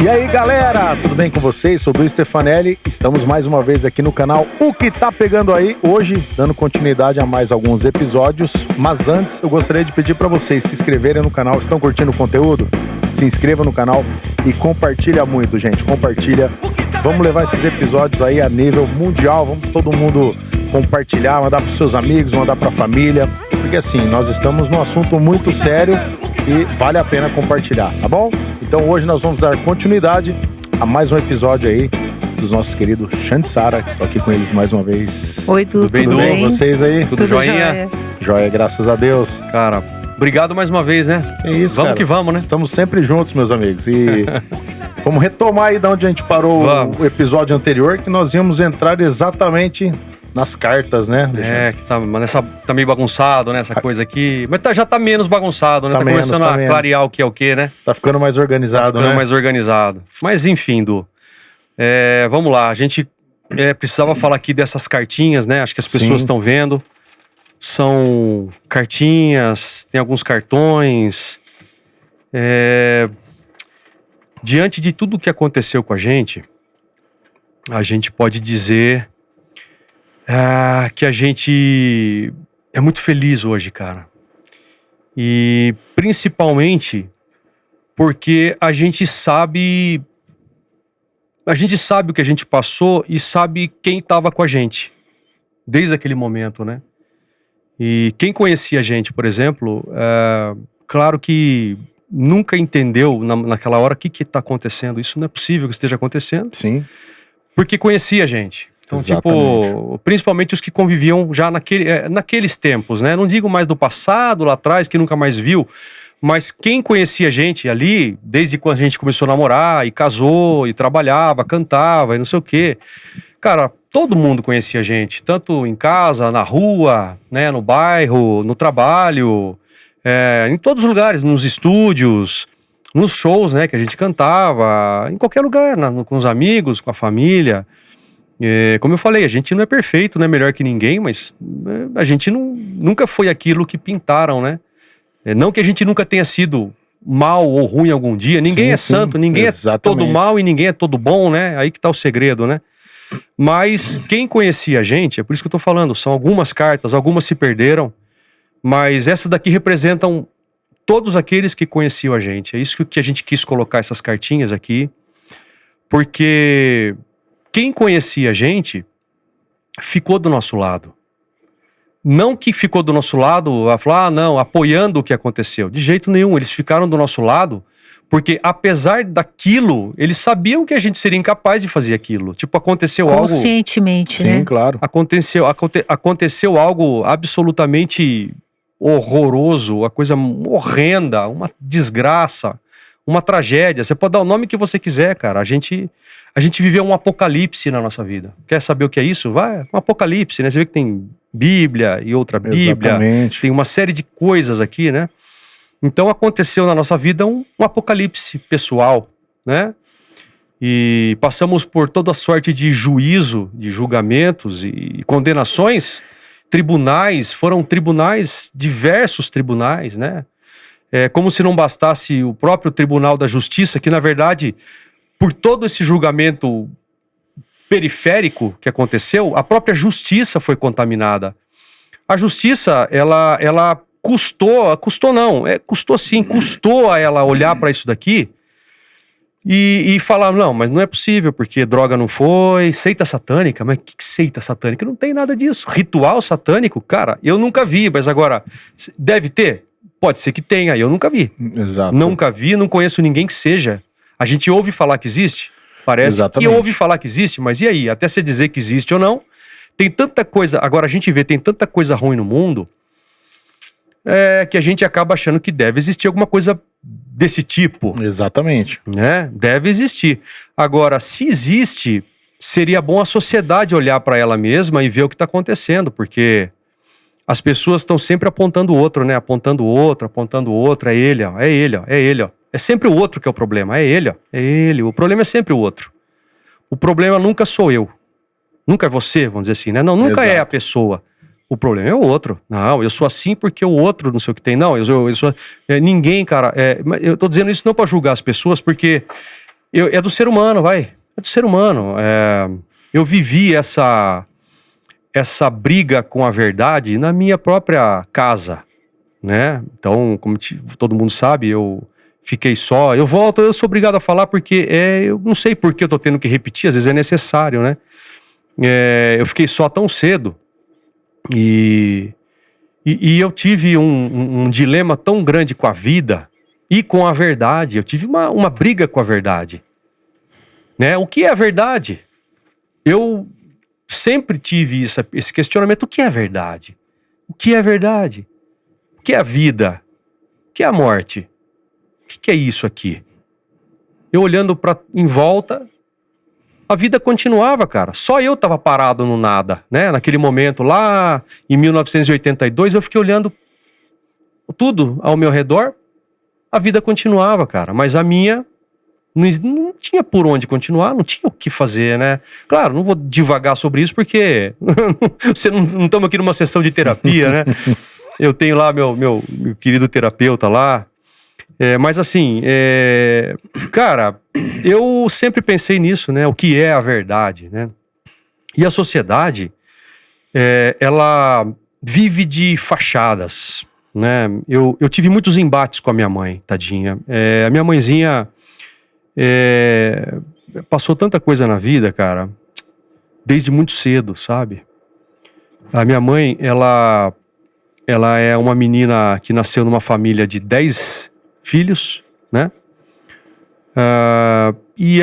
E aí galera, tudo bem com vocês? Sou o Luiz Stefanelli, estamos mais uma vez aqui no canal O Que Tá Pegando Aí, hoje dando continuidade a mais alguns episódios, mas antes eu gostaria de pedir para vocês se inscreverem no canal. Estão curtindo o conteúdo? Se inscreva no canal e compartilha muito, gente, compartilha. Vamos levar esses episódios aí a nível mundial, vamos todo mundo compartilhar, mandar para seus amigos, mandar para a família, porque assim, nós estamos num assunto muito sério e vale a pena compartilhar, tá bom? Então hoje nós vamos dar continuidade a mais um episódio aí dos nossos queridos Xande e Sara, que estou aqui com eles mais uma vez. Oi, tudo bem? Tudo bem? Vocês aí? Tudo joinha? Joia, graças a Deus. Cara, obrigado mais uma vez, né? É isso, vamos cara. Que vamos, né? Estamos sempre juntos, meus amigos. E vamos retomar aí de onde a gente parou o episódio anterior, que nós íamos entrar exatamente nas cartas, né? Que tá meio bagunçado, né? Essa coisa aqui. Mas já tá menos bagunçado, né? Tá começando a clarear o que é o que, né? Tá ficando mais organizado, né? Mais organizado. Mas enfim, Du. Vamos lá. A gente precisava falar aqui dessas cartinhas, né? Acho que as pessoas estão vendo. São cartinhas, tem alguns cartões. Diante de tudo o que aconteceu com a gente pode dizer que a gente é muito feliz hoje, cara. E principalmente porque a gente sabe o que a gente passou e sabe quem estava com a gente desde aquele momento, né? E quem conhecia a gente, por exemplo, claro que nunca entendeu naquela hora o que está acontecendo. Isso não é possível que esteja acontecendo. Sim. Porque conhecia a gente. Então, tipo, principalmente os que conviviam já naqueles tempos, né? Não digo mais do passado, lá atrás, que nunca mais viu, mas quem conhecia a gente ali, desde quando a gente começou a namorar, e casou, e trabalhava, cantava, e não sei o quê. Cara, todo mundo conhecia a gente, tanto em casa, na rua, né? No bairro, no trabalho, em todos os lugares, nos estúdios, nos shows, né? Que a gente cantava, em qualquer lugar, com os amigos, com a família. Como eu falei, a gente não é perfeito, não é melhor que ninguém, mas a gente nunca foi aquilo que pintaram, né? Não que a gente nunca tenha sido mal ou ruim algum dia, ninguém é santo, ninguém é todo mal e ninguém é todo bom, né? Aí que tá o segredo, né? Mas quem conhecia a gente, é por isso que eu tô falando, são algumas cartas, algumas se perderam, mas essas daqui representam todos aqueles que conheciam a gente. É isso que a gente quis colocar essas cartinhas aqui, porque quem conhecia a gente ficou do nosso lado. Não que ficou do nosso lado a falar, apoiando o que aconteceu. De jeito nenhum, eles ficaram do nosso lado porque apesar daquilo, eles sabiam que a gente seria incapaz de fazer aquilo. Tipo, aconteceu algo... Conscientemente, né? Sim, claro. Aconteceu algo absolutamente horroroso, uma coisa horrenda, uma desgraça, uma tragédia. Você pode dar o nome que você quiser, cara. A gente viveu um apocalipse na nossa vida. Quer saber o que é isso? Vai, um apocalipse, né? Você vê que tem Bíblia e outra Bíblia. Exatamente. Tem uma série de coisas aqui, né? Então aconteceu na nossa vida um apocalipse pessoal, né? E passamos por toda sorte de juízo, de julgamentos e condenações. Foram tribunais, diversos tribunais, né? Como se não bastasse o próprio Tribunal da Justiça, que na verdade, por todo esse julgamento periférico que aconteceu, a própria justiça foi contaminada. A justiça, ela custou a ela olhar para isso daqui e falar, não, mas não é possível, porque droga não foi, seita satânica, mas que seita satânica? Não tem nada disso. Ritual satânico, cara, eu nunca vi, mas agora, deve ter? Pode ser que tenha, eu nunca vi. Exato. Nunca vi, não conheço ninguém que seja. A gente ouve falar que existe? Parece que ouve falar que existe, mas e aí? Até você dizer que existe ou não, tem tanta coisa, agora a gente vê, tem tanta coisa ruim no mundo, que a gente acaba achando que deve existir alguma coisa desse tipo. Exatamente. Né? Deve existir. Agora, se existe, seria bom a sociedade olhar para ela mesma e ver o que está acontecendo, porque as pessoas estão sempre apontando o outro, né? Apontando o outro, é ele, ó, é ele, ó, é ele, ó. É sempre o outro que é o problema, é ele, ó, é ele. O problema é sempre o outro. O problema nunca sou eu. Nunca é você, vamos dizer assim, né? Não, nunca é a pessoa. O problema é o outro. Não, eu sou assim porque o outro não sei o que tem. Não, eu sou... ninguém, cara... eu tô dizendo isso não pra julgar as pessoas, porque é do ser humano, vai. É do ser humano. Eu vivi essa briga com a verdade na minha própria casa, né? Então, como todo mundo sabe, eu fiquei só. Eu sou obrigado a falar porque eu não sei por que eu tô tendo que repetir, às vezes é necessário, né? Eu fiquei só tão cedo e eu tive um dilema tão grande com a vida e com a verdade. Eu tive uma briga com a verdade, né? O que é a verdade? Eu sempre tive esse questionamento. O que é verdade? O que é verdade? O que é a vida? O que é a morte? O que é isso aqui? Eu olhando em volta, a vida continuava, cara. Só eu tava parado no nada, né? Naquele momento, lá em 1982, eu fiquei olhando tudo ao meu redor. A vida continuava, cara. Mas a minha não tinha por onde continuar, não tinha o que fazer, né? Claro, não vou divagar sobre isso porque você não estamos aqui numa sessão de terapia, né? Eu tenho lá meu querido terapeuta lá. Mas assim, cara, eu sempre pensei nisso, né? O que é a verdade, né? E a sociedade, ela vive de fachadas, né? Eu tive muitos embates com a minha mãe, tadinha. A minha mãezinha passou tanta coisa na vida, cara, desde muito cedo, sabe? A minha mãe, ela é uma menina que nasceu numa família de 10 filhos, né? E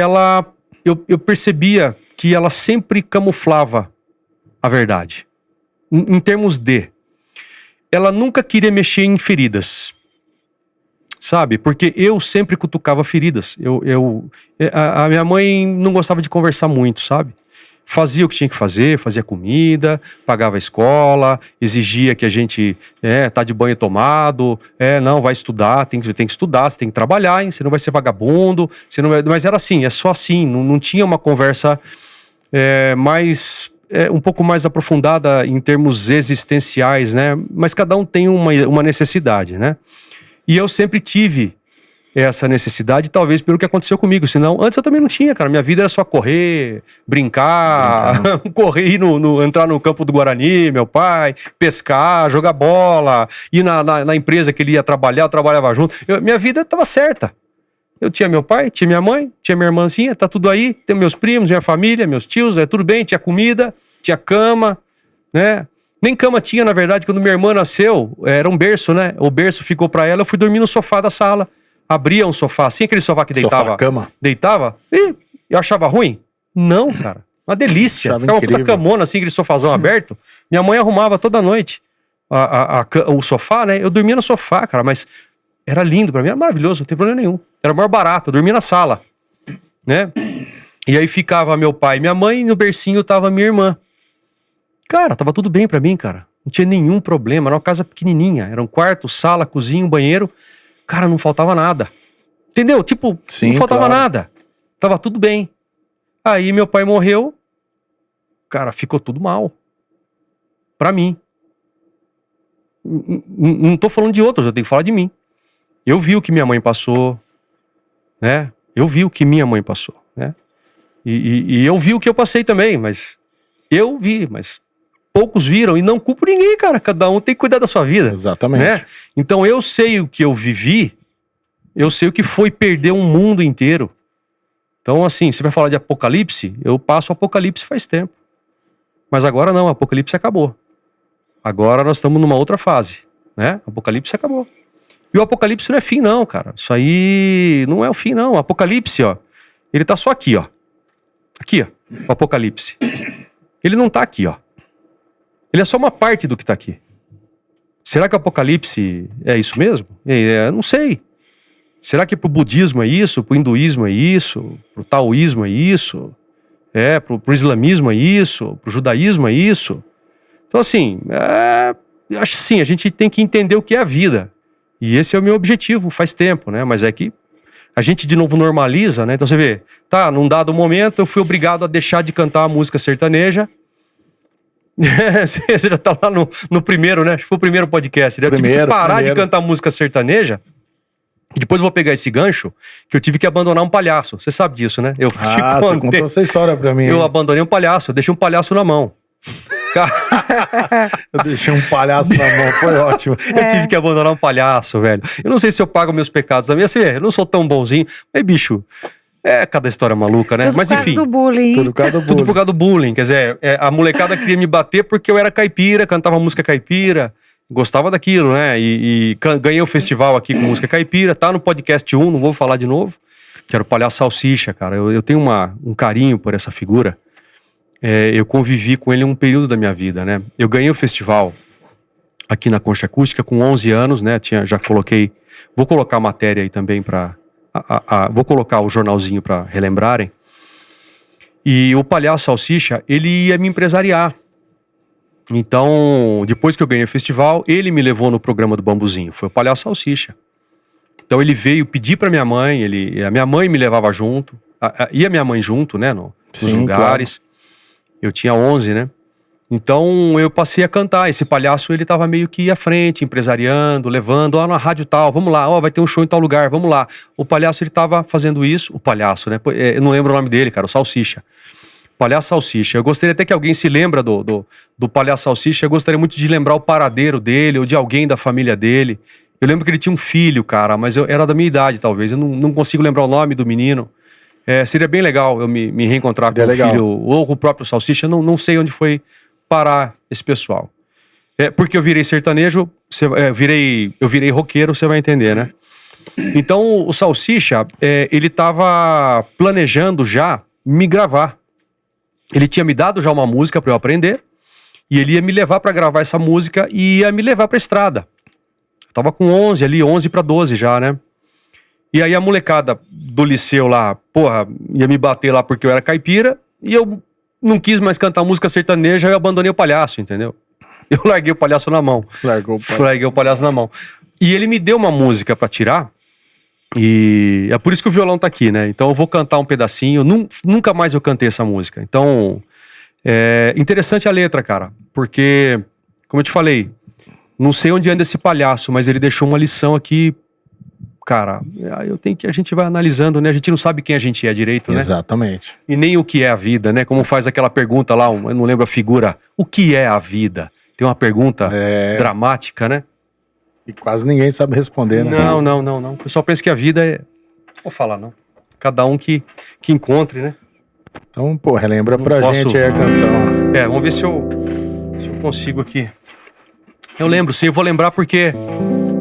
eu percebia que ela sempre camuflava a verdade. Em termos ela nunca queria mexer em feridas, sabe? Porque eu sempre cutucava feridas. A minha mãe não gostava de conversar muito, sabe? Fazia o que tinha que fazer, fazia comida, pagava a escola, exigia que a gente tá de banho tomado, não, vai estudar, tem que estudar, você tem que trabalhar, hein? Você não vai ser vagabundo, você não vai... Mas era assim, é só assim, não tinha uma conversa mais... um pouco mais aprofundada em termos existenciais, né? Mas cada um tem uma necessidade, né? E eu sempre tive essa necessidade, talvez pelo que aconteceu comigo. Senão, antes eu também não tinha, cara. Minha vida era só correr, brincar, correr, entrar no campo do Guarani, meu pai, pescar, jogar bola, ir na empresa que ele ia trabalhar, eu trabalhava junto. Minha vida estava certa. Eu tinha meu pai, tinha minha mãe, tinha minha irmãzinha, tá tudo aí. Tem meus primos, minha família, meus tios, tudo bem, tinha comida, tinha cama, né? Nem cama tinha, na verdade, quando minha irmã nasceu, era um berço, né? O berço ficou pra ela, eu fui dormir no sofá da sala. Abria um sofá, assim, aquele sofá que deitava. Sofá, cama. Deitava, e eu achava ruim? Não, cara. Uma delícia. Ficava uma puta camona, assim, aquele sofazão aberto. Minha mãe arrumava toda noite o sofá, né? Eu dormia no sofá, cara, mas era lindo pra mim, era maravilhoso, não tem problema nenhum. Era o maior barato, eu dormia na sala, né? E aí ficava meu pai e minha mãe, e no bercinho tava minha irmã. Cara, tava tudo bem pra mim, cara. Não tinha nenhum problema, era uma casa pequenininha. Era um quarto, sala, cozinha, um banheiro. Cara, não faltava nada. Entendeu? Tipo, sim, não faltava nada. Tava tudo bem. Aí meu pai morreu. Cara, ficou tudo mal. Pra mim. Não tô falando de outros, eu tenho que falar de mim. Eu vi o que minha mãe passou, né? Eu vi o que minha mãe passou, né? E eu vi o que eu passei também, mas poucos viram e não culpo ninguém, cara. Cada um tem que cuidar da sua vida. Exatamente. Né? Então eu sei o que eu vivi, eu sei o que foi perder um mundo inteiro. Então, assim, você vai falar de apocalipse, eu passo o apocalipse faz tempo. Mas agora não, o apocalipse acabou. Agora nós estamos numa outra fase, né? O apocalipse acabou. E o apocalipse não é fim, não, cara. Isso aí não é o fim, não. O apocalipse, ó, ele tá só aqui, ó. Aqui, ó, o apocalipse. Ele não tá aqui, ó. Ele é só uma parte do que tá aqui. Será que o apocalipse é isso mesmo? Não sei. Será que pro budismo é isso? Pro hinduísmo é isso? Pro taoísmo é isso? Pro islamismo é isso? Pro judaísmo é isso? Então, assim, acho assim, a gente tem que entender o que é a vida. E esse é o meu objetivo faz tempo, né? Mas é que a gente de novo normaliza, né? Então você vê, num dado momento eu fui obrigado a deixar de cantar a música sertaneja. Você já tá lá no primeiro, né? Acho que foi o primeiro podcast, né? Eu tive que parar de cantar música sertaneja. Depois eu vou pegar esse gancho, que eu tive que abandonar um palhaço. Você sabe disso, né? Você contou essa história pra mim. Eu abandonei um palhaço, eu deixei um palhaço na mão. Eu deixei um palhaço na mão, foi ótimo. Eu tive que abandonar um palhaço, velho. Eu não sei se eu pago meus pecados também. Assim, eu não sou tão bonzinho. Mas, bicho, cada história maluca, né? Tudo mas enfim. Tudo por causa do bullying. Quer dizer, a molecada queria me bater porque eu era caipira, cantava música caipira. Gostava daquilo, né? E ganhei o festival aqui com música caipira. Tá no podcast 1, não vou falar de novo. Que era o Palhaço Salsicha, cara. Eu tenho um carinho por essa figura. Eu convivi com ele um período da minha vida, né? Eu ganhei o festival aqui na Concha Acústica com 11 anos, né? Vou colocar a matéria aí também vou colocar o jornalzinho para relembrarem. E o Palhaço Salsicha, ele ia me empresariar. Então, depois que eu ganhei o festival, ele me levou no programa do Bambuzinho. Foi o Palhaço Salsicha. Então ele veio pedir pra minha mãe, a minha mãe me levava junto, ia minha mãe junto, né, nos lugares. Claro. Eu tinha 11, né? Então eu passei a cantar. Esse palhaço, ele tava meio que à frente, empresariando, levando, na rádio tal, vamos lá, vai ter um show em tal lugar, vamos lá. O palhaço, ele tava fazendo isso, o palhaço, né? Eu não lembro o nome dele, cara, o Salsicha. Palhaço Salsicha. Eu gostaria até que alguém se lembra do Palhaço Salsicha. Eu gostaria muito de lembrar o paradeiro dele ou de alguém da família dele. Eu lembro que ele tinha um filho, cara, mas era da minha idade, talvez. Eu não consigo lembrar o nome do menino. Seria bem legal eu me reencontrar com o filho ou com o próprio Salsicha. Não sei onde foi parar esse pessoal. Porque eu virei sertanejo, eu virei roqueiro, você vai entender, né? Então, o Salsicha, ele tava planejando já me gravar. Ele tinha me dado já uma música para eu aprender e ele ia me levar para gravar essa música e ia me levar para estrada. Eu tava com 11 para 12 já, né? E aí a molecada do liceu lá, ia me bater lá porque eu era caipira e eu não quis mais cantar música sertaneja e eu abandonei o palhaço, entendeu? Eu larguei o palhaço na mão. Larguei o palhaço na mão. E ele me deu uma música para tirar. E é por isso que o violão tá aqui, né? Então eu vou cantar um pedacinho. Nunca mais eu cantei essa música. Então, interessante a letra, cara. Porque, como eu te falei, não sei onde anda esse palhaço, mas ele deixou uma lição aqui. Cara, a gente vai analisando, né? A gente não sabe quem a gente é direito, né? Exatamente. E nem o que é a vida, né? Como faz aquela pergunta lá, eu não lembro a figura. O que é a vida? Tem uma pergunta dramática, né? E quase ninguém sabe responder, né? Não. O pessoal pensa que a vida é... Não vou falar, não. Cada um que encontre, né? Então, relembra pra gente aí a canção. Vamos ver se eu consigo aqui. Eu lembro, sim. Eu vou lembrar porque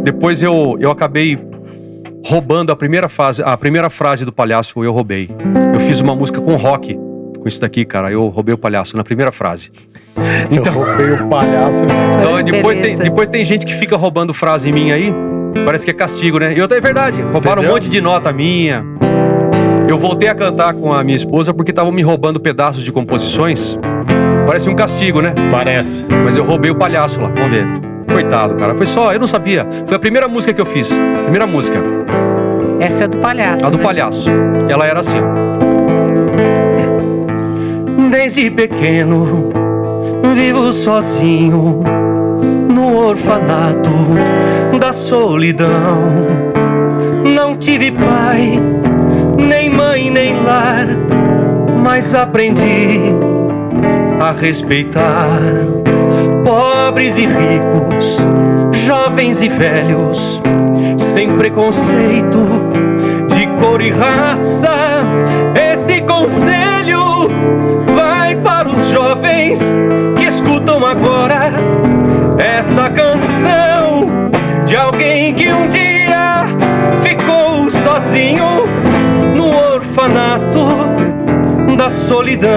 depois eu acabei roubando a primeira frase do palhaço, eu roubei. Eu fiz uma música com rock, com isso daqui, cara. Eu roubei o palhaço na primeira frase. Então, eu roubei o palhaço. Então depois tem gente que fica roubando frase minha aí. Parece que é castigo, né? É verdade. Roubaram um monte de nota minha. Eu voltei a cantar com a minha esposa porque estavam me roubando pedaços de composições. Parece um castigo, né? Parece. Mas eu roubei o palhaço lá. Vamos ver. Coitado, cara. Foi só, eu não sabia. Foi a primeira música que eu fiz. Primeira música. Essa é do palhaço. A do palhaço. Ela era assim. Desde pequeno vivo sozinho no orfanato da solidão. Não tive pai, nem mãe, nem lar, mas aprendi a respeitar pobres e ricos, jovens e velhos, sem preconceito de cor e raça. Esse conselho vai para os jovens que escutam agora esta canção de alguém que um dia ficou sozinho no orfanato da solidão.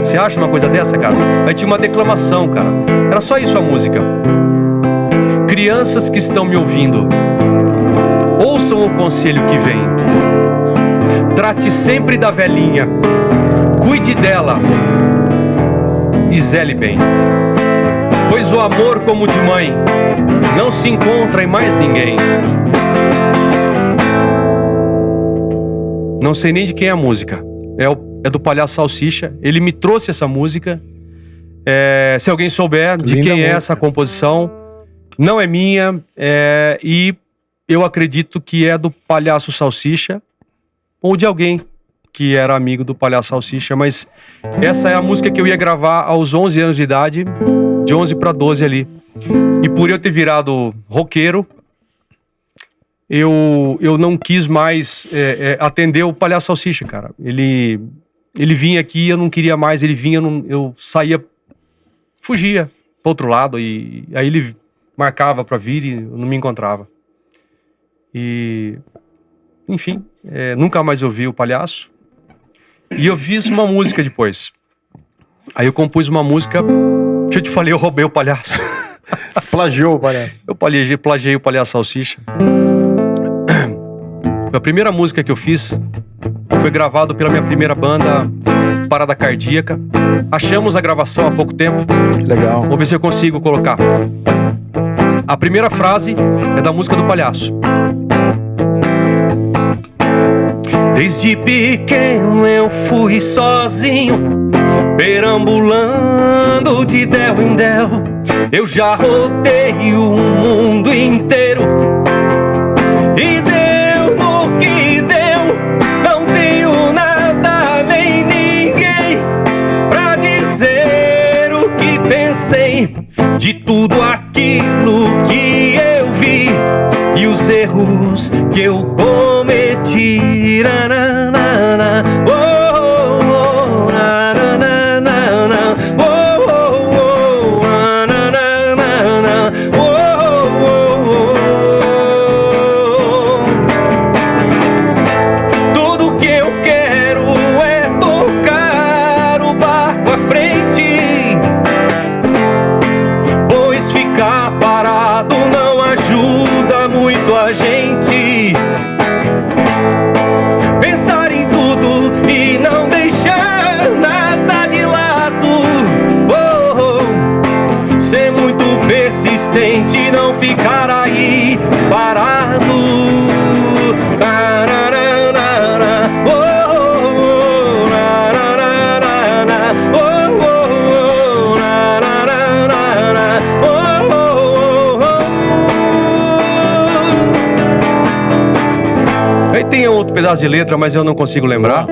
Você acha uma coisa dessa, cara? Aí tinha uma declamação, cara. Era só isso a música. Crianças que estão me ouvindo, ouçam o conselho que vem. Trate sempre da velhinha, cuide dela e zele bem, pois o amor como o de mãe não se encontra em mais ninguém. Não sei nem de quem é a música. é do Palhaço Salsicha. Ele me trouxe essa música. Se alguém souber de Linda quem é música. essa composição, não é minha. E eu acredito que é do Palhaço Salsicha ou de alguém que era amigo do Palhaço Salsicha. Mas essa é a música que eu ia gravar aos 11 anos de idade, de 11 para 12 ali. E por eu ter virado roqueiro, eu não quis mais atender o Palhaço Salsicha, cara. Ele vinha aqui, eu não queria mais. Ele vinha, eu saía, fugia pro outro lado. E aí ele marcava pra vir e eu não me encontrava. E, enfim, nunca mais ouvi o Palhaço. E eu fiz uma música depois. Aí eu compus uma música que eu te falei, eu roubei o Palhaço. Plagiou o Palhaço. Eu plagiei o Palhaço Salsicha. A primeira música que eu fiz foi gravado pela minha primeira banda, Parada Cardíaca. Achamos a gravação há pouco tempo. Que legal. Vamos ver se eu consigo colocar. A primeira frase é da música do Palhaço. Desde pequeno eu fui sozinho, perambulando de del em del. Eu já rodei o mundo inteiro e deu no que deu. Não tenho nada nem ninguém pra dizer o que pensei de tudo aquilo que eu vi e os erros que eu cometi. Nananana, oh, oh, nananana, oh, oh, oh, nananana, oh, oh, oh. Tudo que eu quero é tocar o barco à frente, pois ficar parado não ajuda muito a gente. Pensar em tudo e não deixar nada de lado. Oh, oh. Ser muito persistente e não ficar aí parado. Nananana, oh, oh, nananana, oh, oh, nananana, oh, oh, oh. Aí tem outro pedaço de letra, mas eu não consigo lembrar.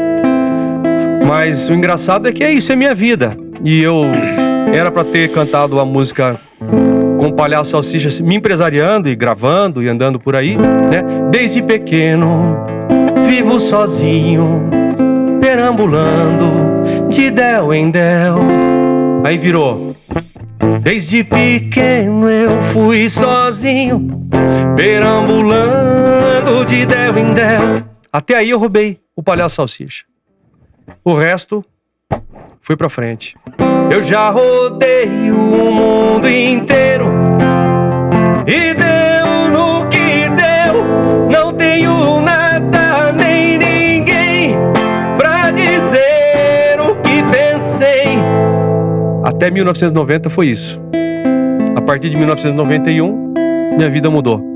Mas o engraçado é que isso é minha vida. E eu era pra ter cantado a música com o Palhaço Salsicha, me empresariando e gravando e andando por aí, né? Desde pequeno, vivo sozinho, perambulando de del em del. Aí virou: desde pequeno eu fui sozinho, perambulando de del em del. Até aí eu roubei o Palhaço Salsicha. O resto foi pra frente. Eu já rodei o mundo inteiro e deu no que deu. Não tenho nada nem ninguém pra dizer o que pensei. Até 1990 foi isso. A partir de 1991, minha vida mudou.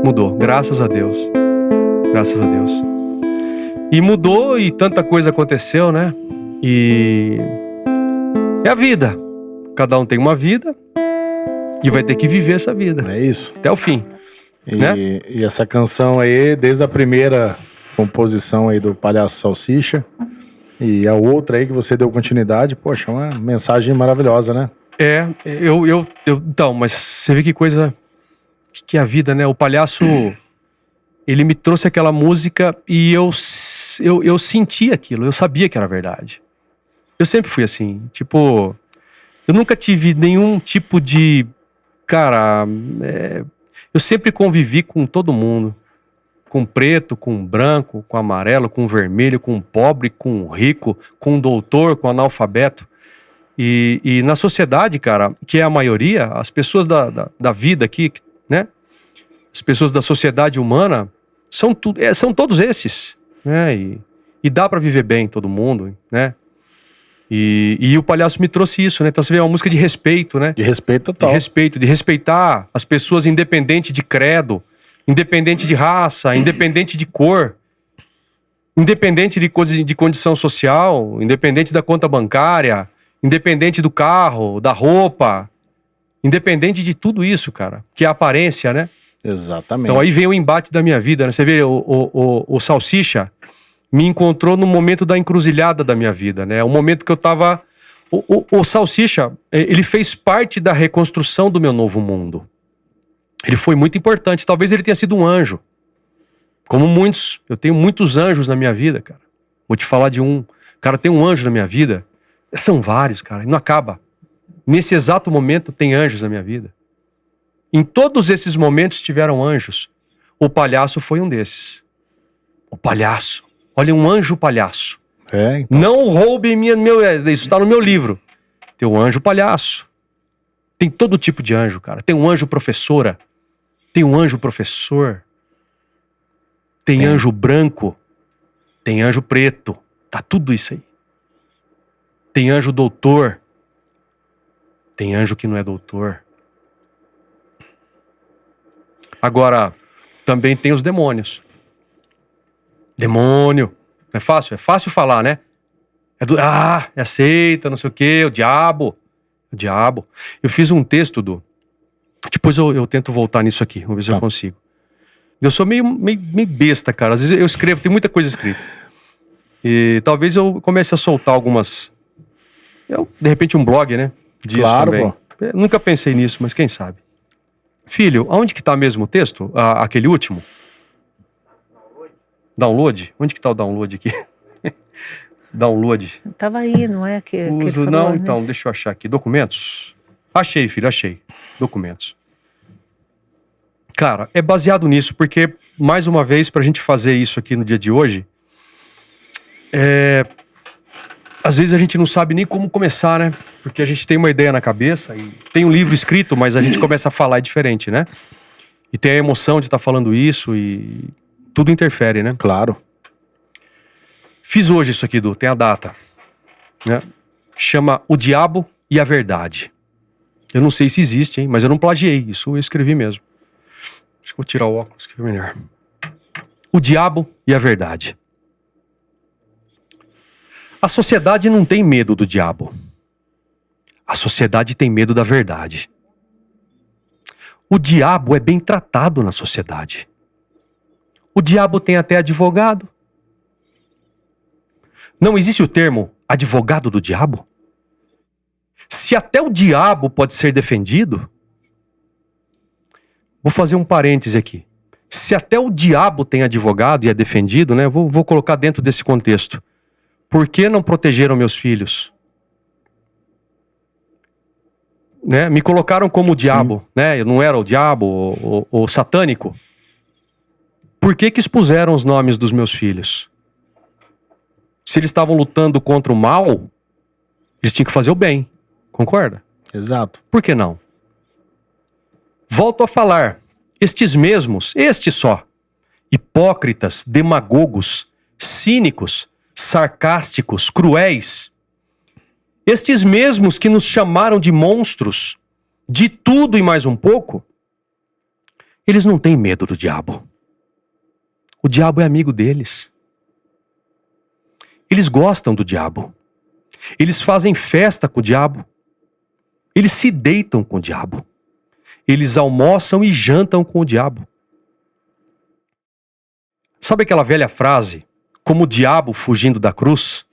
Mudou, graças a Deus. Graças a Deus. E mudou e tanta coisa aconteceu, né? E é a vida. Cada um tem uma vida e vai ter que viver essa vida. É isso. Até o fim. Né? E essa canção aí, desde a primeira composição aí do Palhaço Salsicha e a outra aí que você deu continuidade, poxa, uma mensagem maravilhosa, né? Então, mas você vê que coisa que é a vida, né? O Palhaço, ele me trouxe aquela música e eu senti aquilo, eu sabia que era verdade. Eu sempre fui assim, tipo, eu nunca tive nenhum tipo de, cara, eu sempre convivi com todo mundo, com preto, com branco, com amarelo, com vermelho, com pobre, com rico, com doutor, com analfabeto. E na sociedade, cara, que é a maioria, as pessoas da vida aqui, né? As pessoas da sociedade humana são todos esses, né? E dá pra viver bem todo mundo, né? E o Palhaço me trouxe isso, né? Então você vê uma música de respeito, né? De respeito total. De respeitar as pessoas independente de credo, independente de raça, independente de cor. Independente de condição social, independente da conta bancária, independente do carro, da roupa, independente de tudo isso, cara, que é a aparência, né? Exatamente. Então aí vem o embate da minha vida, né? Você vê, o Salsicha me encontrou no momento da encruzilhada da minha vida, né? O momento que eu tava... O Salsicha, ele fez parte da reconstrução do meu novo mundo. Ele foi muito importante. Talvez ele tenha sido um anjo. Como muitos. Eu tenho muitos anjos na minha vida, cara. Vou te falar de um. Cara, tem um anjo na minha vida. São vários, cara. Não acaba. Nesse exato momento tem anjos na minha vida. Em todos esses momentos tiveram anjos. O palhaço foi um desses. O palhaço. Olha, um anjo palhaço. Então. Não roube isso está no meu livro. Tem um anjo palhaço. Tem todo tipo de anjo, cara. Tem um anjo professora. Tem um anjo professor. Tem anjo branco. Tem anjo preto. Tá tudo isso aí. Tem anjo doutor. Tem anjo que não é doutor. Agora, também tem os demônios. Demônio. É fácil? É fácil falar, né? É aceita, não sei o quê, o diabo. O diabo. Eu fiz um texto, depois eu tento voltar nisso aqui, vamos ver se eu consigo. Eu sou meio besta, cara. Às vezes eu escrevo, tem muita coisa escrita. E talvez eu comece a soltar algumas... de repente um blog, né? Disso claro, também. Pô. Eu nunca pensei nisso, mas quem sabe. Filho, aonde que tá mesmo o texto? Aquele último? Download? Onde que tá o download aqui? Download. Tava aí, não é? Que ele falou, não, então, deixa eu achar aqui. Documentos? Achei, filho, achei. Documentos. Cara, é baseado nisso, porque, mais uma vez, pra gente fazer isso aqui no dia de hoje, às vezes a gente não sabe nem como começar, né? Porque a gente tem uma ideia na cabeça e tem um livro escrito, mas a gente começa a falar diferente, né? E tem a emoção de estar falando isso e tudo interfere, né? Claro. Fiz hoje isso aqui, tem a data, né? Chama O Diabo e a Verdade. Eu não sei se existe, hein? Mas eu não plagiei, isso eu escrevi mesmo. Acho que vou tirar o óculos, que é melhor. O Diabo e a Verdade. A sociedade não tem medo do diabo. A sociedade tem medo da verdade. O diabo é bem tratado na sociedade. O diabo tem até advogado. Não existe o termo advogado do diabo? Se até o diabo pode ser defendido, vou fazer um parêntese aqui. Se até o diabo tem advogado e é defendido, né? Vou colocar dentro desse contexto. Por que não protegeram meus filhos? Né? Me colocaram como o diabo, né? Eu não era o diabo, o satânico. Por que expuseram os nomes dos meus filhos? Se eles estavam lutando contra o mal, eles tinham que fazer o bem. Concorda? Exato. Por que não? Volto a falar. Estes só, hipócritas, demagogos, cínicos, sarcásticos, cruéis, estes mesmos que nos chamaram de monstros, de tudo e mais um pouco, eles não têm medo do diabo. O diabo é amigo deles. Eles gostam do diabo. Eles fazem festa com o diabo. Eles se deitam com o diabo. Eles almoçam e jantam com o diabo. Sabe aquela velha frase? Como o diabo fugindo da cruz?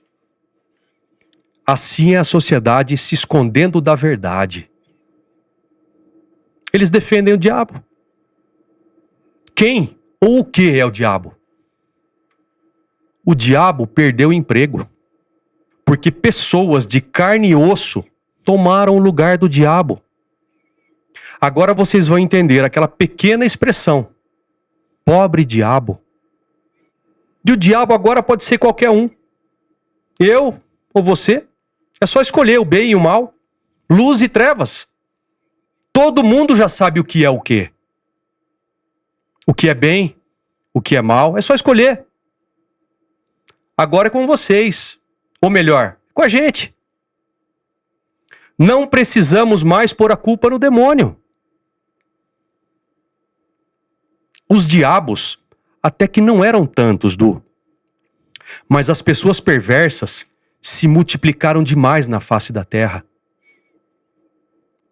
Assim é a sociedade se escondendo da verdade. Eles defendem o diabo. Quem ou o que é o diabo? O diabo perdeu o emprego. Porque pessoas de carne e osso tomaram o lugar do diabo. Agora vocês vão entender aquela pequena expressão. Pobre diabo. E o diabo agora pode ser qualquer um. Eu ou você. É só escolher o bem e o mal. Luz e trevas. Todo mundo já sabe o que é o quê. O que é bem, o que é mal. É só escolher. Agora é com vocês. Ou melhor, com a gente. Não precisamos mais pôr a culpa no demônio. Os diabos, até que não eram tantos, Mas as pessoas perversas se multiplicaram demais na face da terra.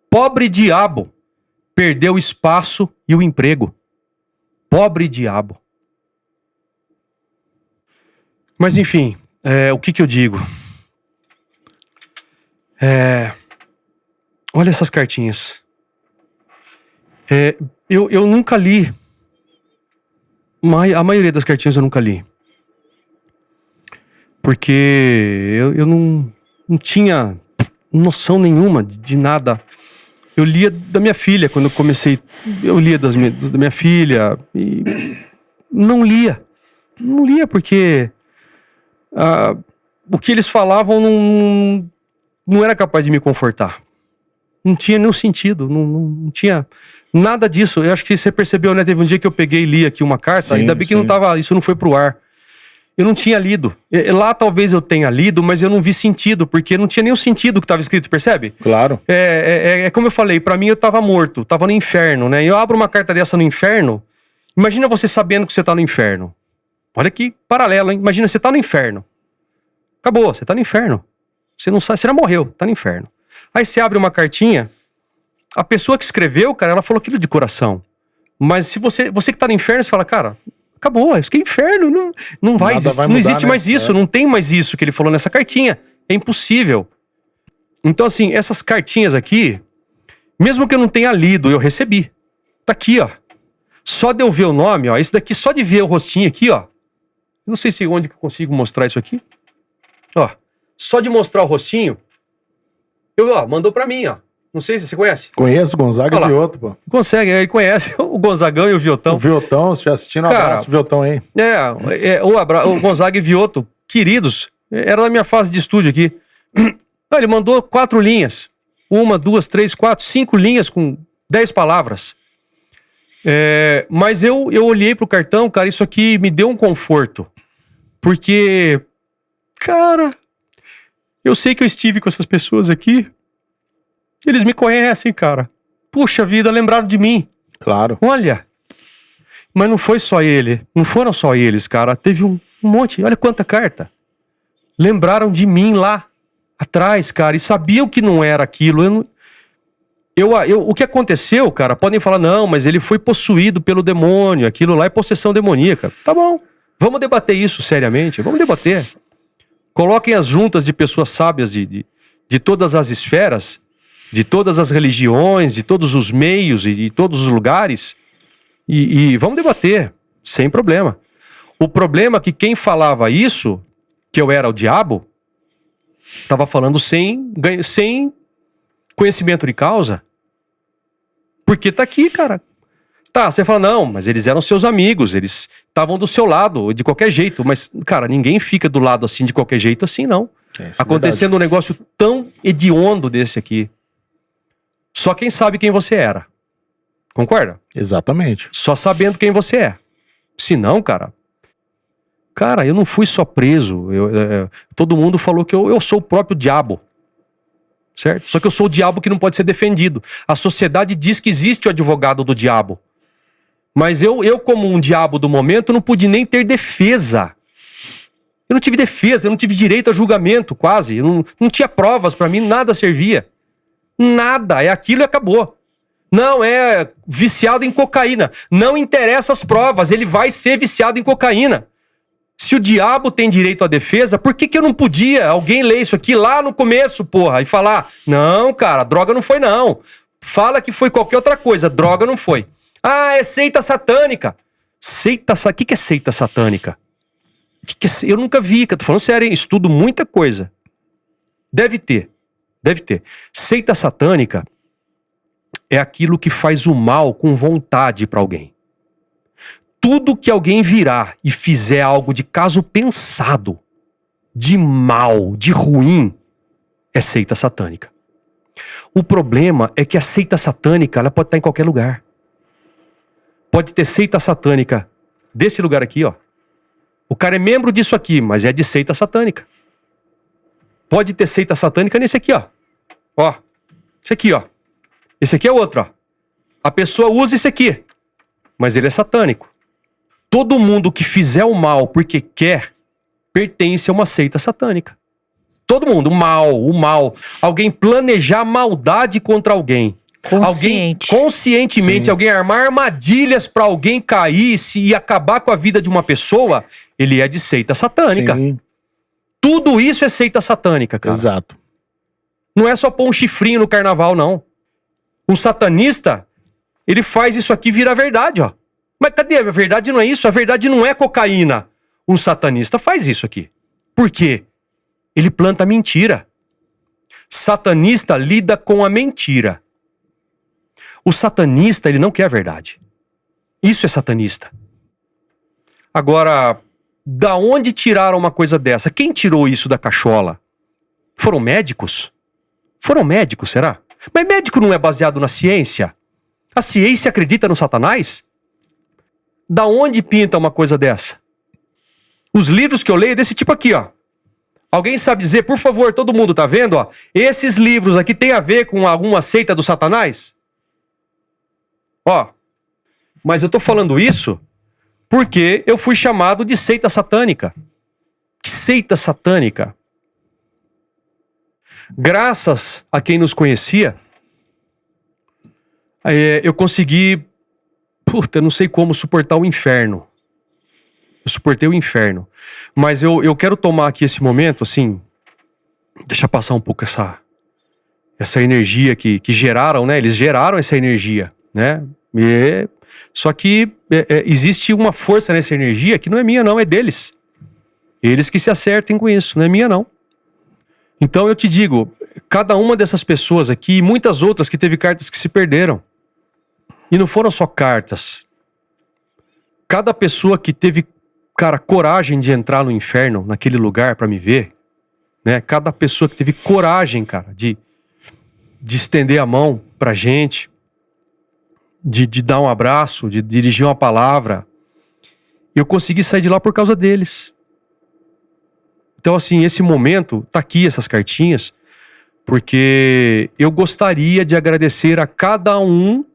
Pobre diabo perdeu o espaço e o emprego. Pobre diabo. Mas enfim, o que eu digo? Olha essas cartinhas. Eu nunca li. A maioria das cartinhas eu nunca li. Porque eu não tinha noção nenhuma de nada. Eu lia da minha filha, quando eu comecei. Eu lia da minha filha e não lia. Não lia porque o que eles falavam não era capaz de me confortar. Não tinha nenhum sentido, não tinha nada disso. Eu acho que você percebeu, né? Teve um dia que eu peguei e li aqui uma carta, ainda bem que isso não foi pro ar. Eu não tinha lido. Lá talvez eu tenha lido, mas eu não vi sentido, porque não tinha nenhum sentido que estava escrito, percebe? Claro. Como eu falei, pra mim eu tava morto, tava no inferno, né? Eu abro uma carta dessa no inferno, imagina você sabendo que você tá no inferno. Olha que paralelo, hein? Imagina, você tá no inferno. Acabou, você tá no inferno. Você não sabe, você já morreu, tá no inferno. Aí você abre uma cartinha, a pessoa que escreveu, cara, ela falou aquilo de coração. Mas se você que tá no inferno, você fala, cara, acabou, isso que é inferno, não vai existir, não existe mais isso, não tem mais isso que ele falou nessa cartinha. É impossível. Então, assim, essas cartinhas aqui, mesmo que eu não tenha lido, eu recebi. Tá aqui, ó. Só de eu ver o nome, ó, esse daqui, só de ver o rostinho aqui, ó. Não sei se onde que eu consigo mostrar isso aqui. Ó, só de mostrar o rostinho, mandou pra mim, ó. Não sei se você conhece. Conheço, Gonzaga e Vioto, pô. Consegue, ele conhece o Gonzagão e o Viotão. O Viotão, se estiver assistindo, abraço, Viotão aí. O Gonzaga e Vioto, queridos, era na minha fase de estúdio aqui. Ele mandou 4 linhas. 1, 2, 3, 4, 5 linhas com 10 palavras. Mas eu olhei pro cartão, cara, isso aqui me deu um conforto. Porque, cara, eu sei que eu estive com essas pessoas aqui. Eles me conhecem, cara. Puxa vida, lembraram de mim. Claro. Olha. Mas não foi só ele. Não foram só eles, cara. Teve um monte. Olha quanta carta. Lembraram de mim lá atrás, cara. E sabiam que não era aquilo. O que aconteceu, cara, podem falar, não, mas ele foi possuído pelo demônio. Aquilo lá é possessão demoníaca. Tá bom. Vamos debater isso seriamente. Vamos debater. Coloquem as juntas de pessoas sábias de todas as esferas, de todas as religiões, de todos os meios e de todos os lugares e vamos debater, sem problema. O problema é que quem falava isso, que eu era o diabo, estava falando sem conhecimento de causa. Porque tá aqui, cara. Tá, você fala, não, mas eles eram seus amigos, eles estavam do seu lado, de qualquer jeito. Mas, cara, ninguém fica do lado assim, de qualquer jeito, assim, não. Acontecendo um negócio tão hediondo desse aqui. Só quem sabe quem você era. Concorda? Exatamente. Só sabendo quem você é. Se não, cara, eu não fui só preso. Todo mundo falou que eu sou o próprio diabo. Certo? Só que eu sou o diabo que não pode ser defendido. A sociedade diz que existe o advogado do diabo. Mas eu como um diabo do momento, não pude nem ter defesa. Eu não tive defesa, eu não tive direito a julgamento, quase. Eu não tinha provas pra mim, nada servia. Nada, é aquilo e acabou. Não, é viciado em cocaína. Não interessa as provas, ele vai ser viciado em cocaína. Se o diabo tem direito à defesa, por que eu não podia alguém ler isso aqui lá no começo, porra, e falar, não, cara, droga não foi não. Fala que foi qualquer outra coisa, droga não foi. Ah, é seita satânica. O que é seita satânica? Eu nunca vi, tô falando sério, hein? Estudo muita coisa. Deve ter. Seita satânica é aquilo que faz o mal com vontade para alguém. Tudo que alguém virar e fizer algo de caso pensado, de mal, de ruim, é seita satânica. O problema é que a seita satânica, ela pode estar em qualquer lugar. Pode ter seita satânica desse lugar aqui, ó. O cara é membro disso aqui, mas é de seita satânica. Pode ter seita satânica nesse aqui, ó. Ó, esse aqui, ó. Esse aqui é outro, ó. A pessoa usa esse aqui, mas ele é satânico. Todo mundo que fizer o mal porque quer, pertence a uma seita satânica. Todo mundo, o mal. Alguém planejar maldade contra alguém. Alguém conscientemente, alguém armar armadilhas para alguém cair e acabar com a vida de uma pessoa, ele é de seita satânica. Sim. Tudo isso é seita satânica, cara. Exato. Não é só pôr um chifrinho no carnaval, não. Um satanista, ele faz isso aqui virar verdade, ó. Mas cadê? A verdade não é isso. A verdade não é cocaína. Um satanista faz isso aqui. Por quê? Ele planta mentira. Satanista lida com a mentira. O satanista, ele não quer a verdade. Isso é satanista. Agora, da onde tiraram uma coisa dessa? Quem tirou isso da cachola? Foram médicos? Foram médicos, será? Mas médico não é baseado na ciência? A ciência acredita no Satanás? Da onde pinta uma coisa dessa? Os livros que eu leio desse tipo aqui, ó. Alguém sabe dizer, por favor, todo mundo tá vendo, ó? Esses livros aqui tem a ver com alguma seita do Satanás? Ó, mas eu tô falando isso porque eu fui chamado de seita satânica. Que seita satânica? Graças a quem nos conhecia, eu consegui, eu não sei como, suportar o inferno. Eu suportei o inferno. Mas eu quero tomar aqui esse momento, assim, deixa passar um pouco essa energia que geraram, né? Eles geraram essa energia, né? Só que existe uma força nessa energia que não é minha, não, é deles. Eles que se acertem com isso, não é minha, não. Então eu te digo, cada uma dessas pessoas aqui, e muitas outras que teve cartas que se perderam. E não foram só cartas. Cada pessoa que teve, cara, coragem de entrar no inferno, naquele lugar pra me ver, né? Cada pessoa que teve coragem, cara, de estender a mão pra gente, de dar um abraço, de dirigir uma palavra, eu consegui sair de lá por causa deles. Então, assim, esse momento, tá aqui essas cartinhas, porque eu gostaria de agradecer a cada um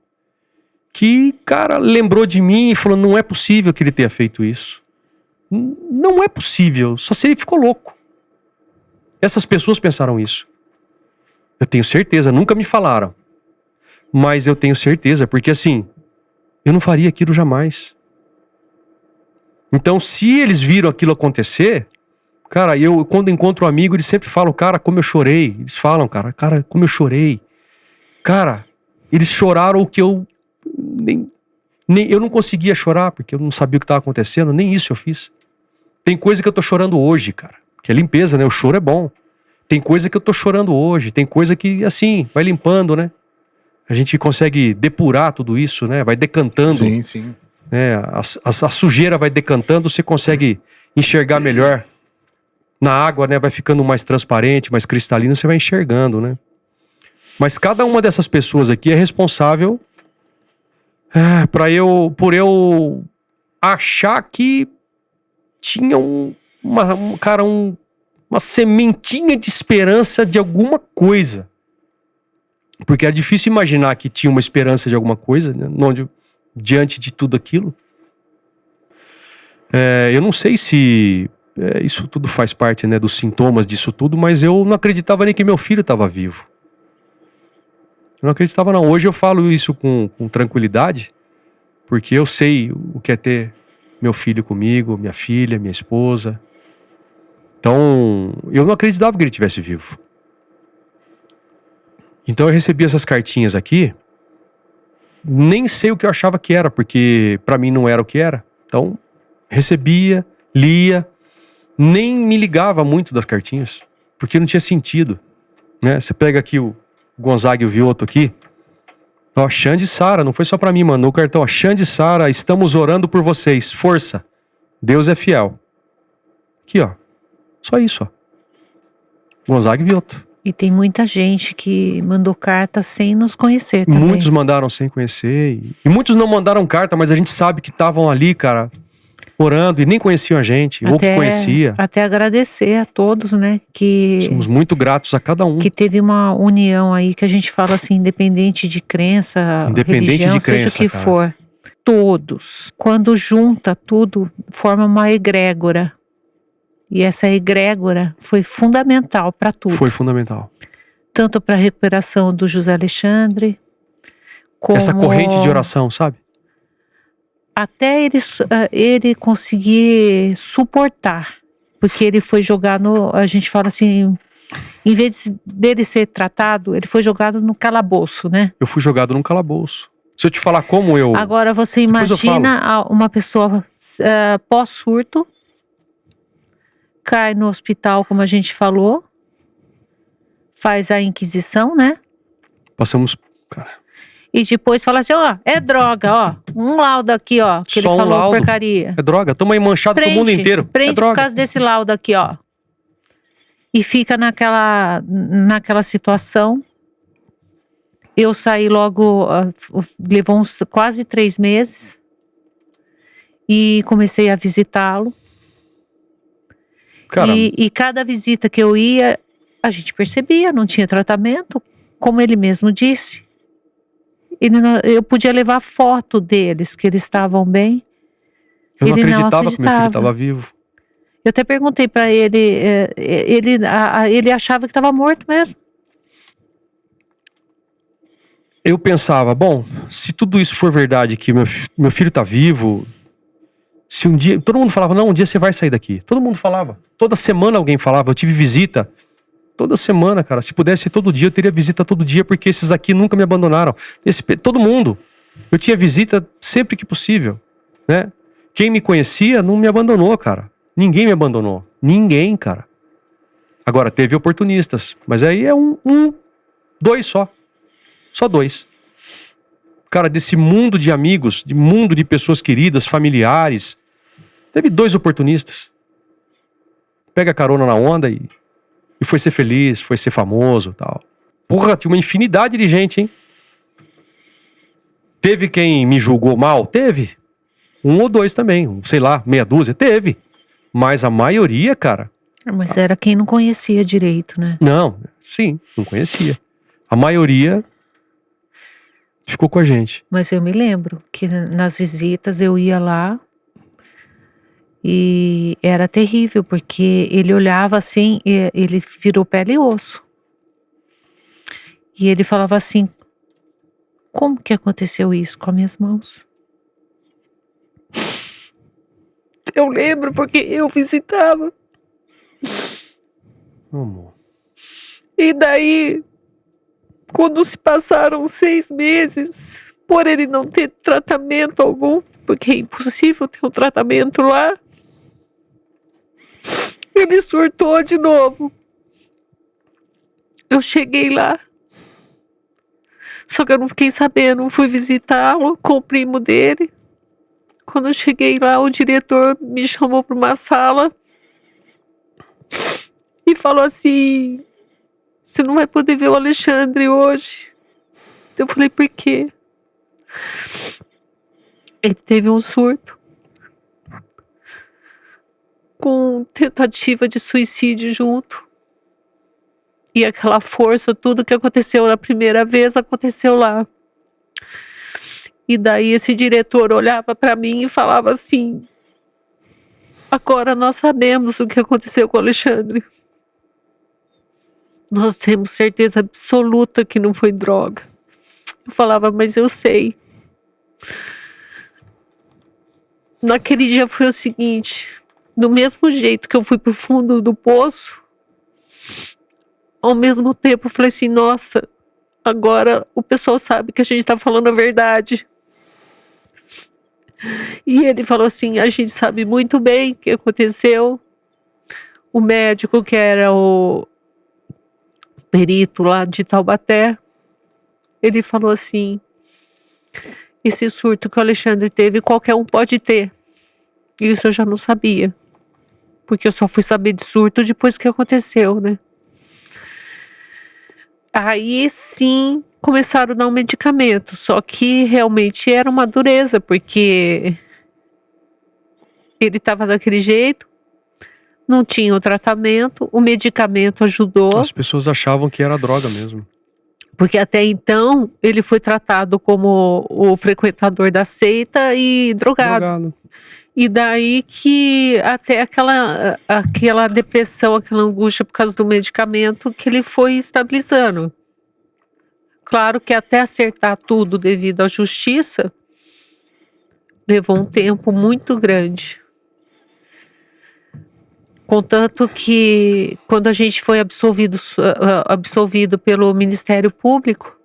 que, cara, lembrou de mim e falou, não é possível que ele tenha feito isso. Não é possível, só se ele ficou louco. Essas pessoas pensaram isso. Eu tenho certeza, nunca me falaram. Mas eu tenho certeza, porque assim, eu não faria aquilo jamais. Então, se eles viram aquilo acontecer, cara, eu quando encontro um amigo, eles sempre falam, cara, como eu chorei. Eles falam, cara, como eu chorei. Cara, eles choraram o que eu eu não conseguia chorar, porque eu não sabia o que estava acontecendo, nem isso eu fiz. Tem coisa que eu tô chorando hoje, cara, que é limpeza, né? O choro é bom. Tem coisa que eu tô chorando hoje, tem coisa que, assim, vai limpando, né? A gente consegue depurar tudo isso, né? Vai decantando. Sim, sim. Né? A sujeira vai decantando, você consegue enxergar melhor. Na água, né? Vai ficando mais transparente, mais cristalino, você vai enxergando, né? Mas cada uma dessas pessoas aqui é responsável por eu achar que tinha uma sementinha de esperança de alguma coisa. Porque era difícil imaginar que tinha uma esperança de alguma coisa, né? Diante de tudo aquilo. Eu não sei se isso tudo faz parte, né, dos sintomas disso tudo, mas eu não acreditava nem que meu filho estava vivo. Eu não acreditava não. Hoje eu falo isso com tranquilidade, porque eu sei o que é ter meu filho comigo, minha filha, minha esposa. Então, eu não acreditava que ele estivesse vivo. Então eu recebi essas cartinhas aqui, nem sei o que eu achava que era, porque pra mim não era o que era. Então, recebia, lia, nem me ligava muito das cartinhas, porque não tinha sentido, né? Você pega aqui o Gonzaga e o Vioto aqui, ó, Xande e Sara, não foi só pra mim, mandou o cartão, ó, Xande e Sara, estamos orando por vocês, força, Deus é fiel. Aqui, ó, só isso, ó. Gonzaga e Vioto. E tem muita gente que mandou carta sem nos conhecer também. Muitos mandaram sem conhecer. E muitos não mandaram carta, mas a gente sabe que estavam ali, cara, orando e nem conheciam a gente, ou que conhecia. Até agradecer a todos, né? Somos muito gratos a cada um. Que teve uma união aí, que a gente fala assim, independente de crença, independente religião, de crença, seja o que cara. for. Todos, quando junta tudo, forma uma egrégora. E essa egrégora foi fundamental para tudo. Foi fundamental. Tanto para a recuperação do José Alexandre, como... Essa corrente de oração, sabe? Até ele conseguir suportar. Porque ele foi jogado, a gente fala assim, em vez dele ser tratado, ele foi jogado no calabouço, né? Eu fui jogado num calabouço. Se eu te falar como eu... Agora você imagina uma pessoa pós-surto, cai no hospital, como a gente falou, faz a inquisição, né? Passamos, cara... E depois fala assim, ó, é droga, ó. Um laudo aqui, ó, que Só ele falou laudo. porcaria. É droga, tamo aí manchado pro mundo inteiro. Prende É droga. por causa desse laudo aqui, ó. E fica naquela situação. Eu saí logo, levou uns quase 3 meses. E comecei a visitá-lo. E cada visita que eu ia, a gente percebia, não tinha tratamento, como ele mesmo disse. Eu podia levar foto deles, que eles estavam bem. Eu não acreditava que meu filho estava vivo. Eu até perguntei para ele, ele achava que estava morto mesmo. Eu pensava, bom, se tudo isso for verdade, que meu filho está vivo, se um dia... Todo mundo falava, não, um dia você vai sair daqui. Todo mundo falava. Toda semana alguém falava, eu tive visita. Toda semana, cara. Se pudesse ser todo dia, eu teria visita todo dia, porque esses aqui nunca me abandonaram. Todo mundo. Eu tinha visita sempre que possível, né? Quem me conhecia não me abandonou, cara. Ninguém me abandonou. Ninguém, cara. Agora, teve oportunistas. Mas aí é dois só. Só 2. Cara, desse mundo de amigos, de mundo de pessoas queridas, familiares, teve 2 oportunistas. Pega carona na onda e foi ser feliz, foi ser famoso e tal. Porra, tinha uma infinidade de gente, hein? Teve quem me julgou mal? Teve. 1 ou 2 também, sei lá, meia dúzia? Teve. Mas a maioria, cara... Mas era quem não conhecia direito, né? Não, sim, não conhecia. A maioria ficou com a gente. Mas eu me lembro que nas visitas eu ia lá e era terrível, porque ele olhava assim, ele virou pele e osso. E ele falava assim, como que aconteceu isso com as minhas mãos? Eu lembro porque eu visitava. Amor. E daí, quando se passaram 6 meses, por ele não ter tratamento algum, porque é impossível ter um tratamento lá, ele surtou de novo. Eu cheguei lá, só que eu não fiquei sabendo, fui visitá-lo com o primo dele. Quando eu cheguei lá, o diretor me chamou para uma sala e falou assim, você não vai poder ver o Alexandre hoje. Eu falei, por quê? Ele teve um surto com tentativa de suicídio junto. E aquela força, tudo que aconteceu na primeira vez, aconteceu lá. E daí esse diretor olhava para mim e falava assim, agora nós sabemos o que aconteceu com o Alexandre. Nós temos certeza absoluta que não foi droga. Eu falava, mas eu sei. Naquele dia foi o seguinte, do mesmo jeito que eu fui pro fundo do poço, ao mesmo tempo eu falei assim, nossa, agora o pessoal sabe que a gente tá falando a verdade. E ele falou assim, a gente sabe muito bem o que aconteceu. O médico que era o perito lá de Taubaté, ele falou assim, esse surto que o Alexandre teve, qualquer um pode ter. Isso eu já não sabia, porque eu só fui saber de surto depois que aconteceu, né? Aí sim começaram a dar um medicamento, só que realmente era uma dureza, porque ele estava daquele jeito, não tinha o tratamento, o medicamento ajudou. As pessoas achavam que era droga mesmo. Porque até então ele foi tratado como o frequentador da seita e drogado. E daí que até aquela depressão, aquela angústia por causa do medicamento que ele foi estabilizando. Claro que até acertar tudo devido à justiça, levou um tempo muito grande. Contanto que quando a gente foi absolvido pelo Ministério Público...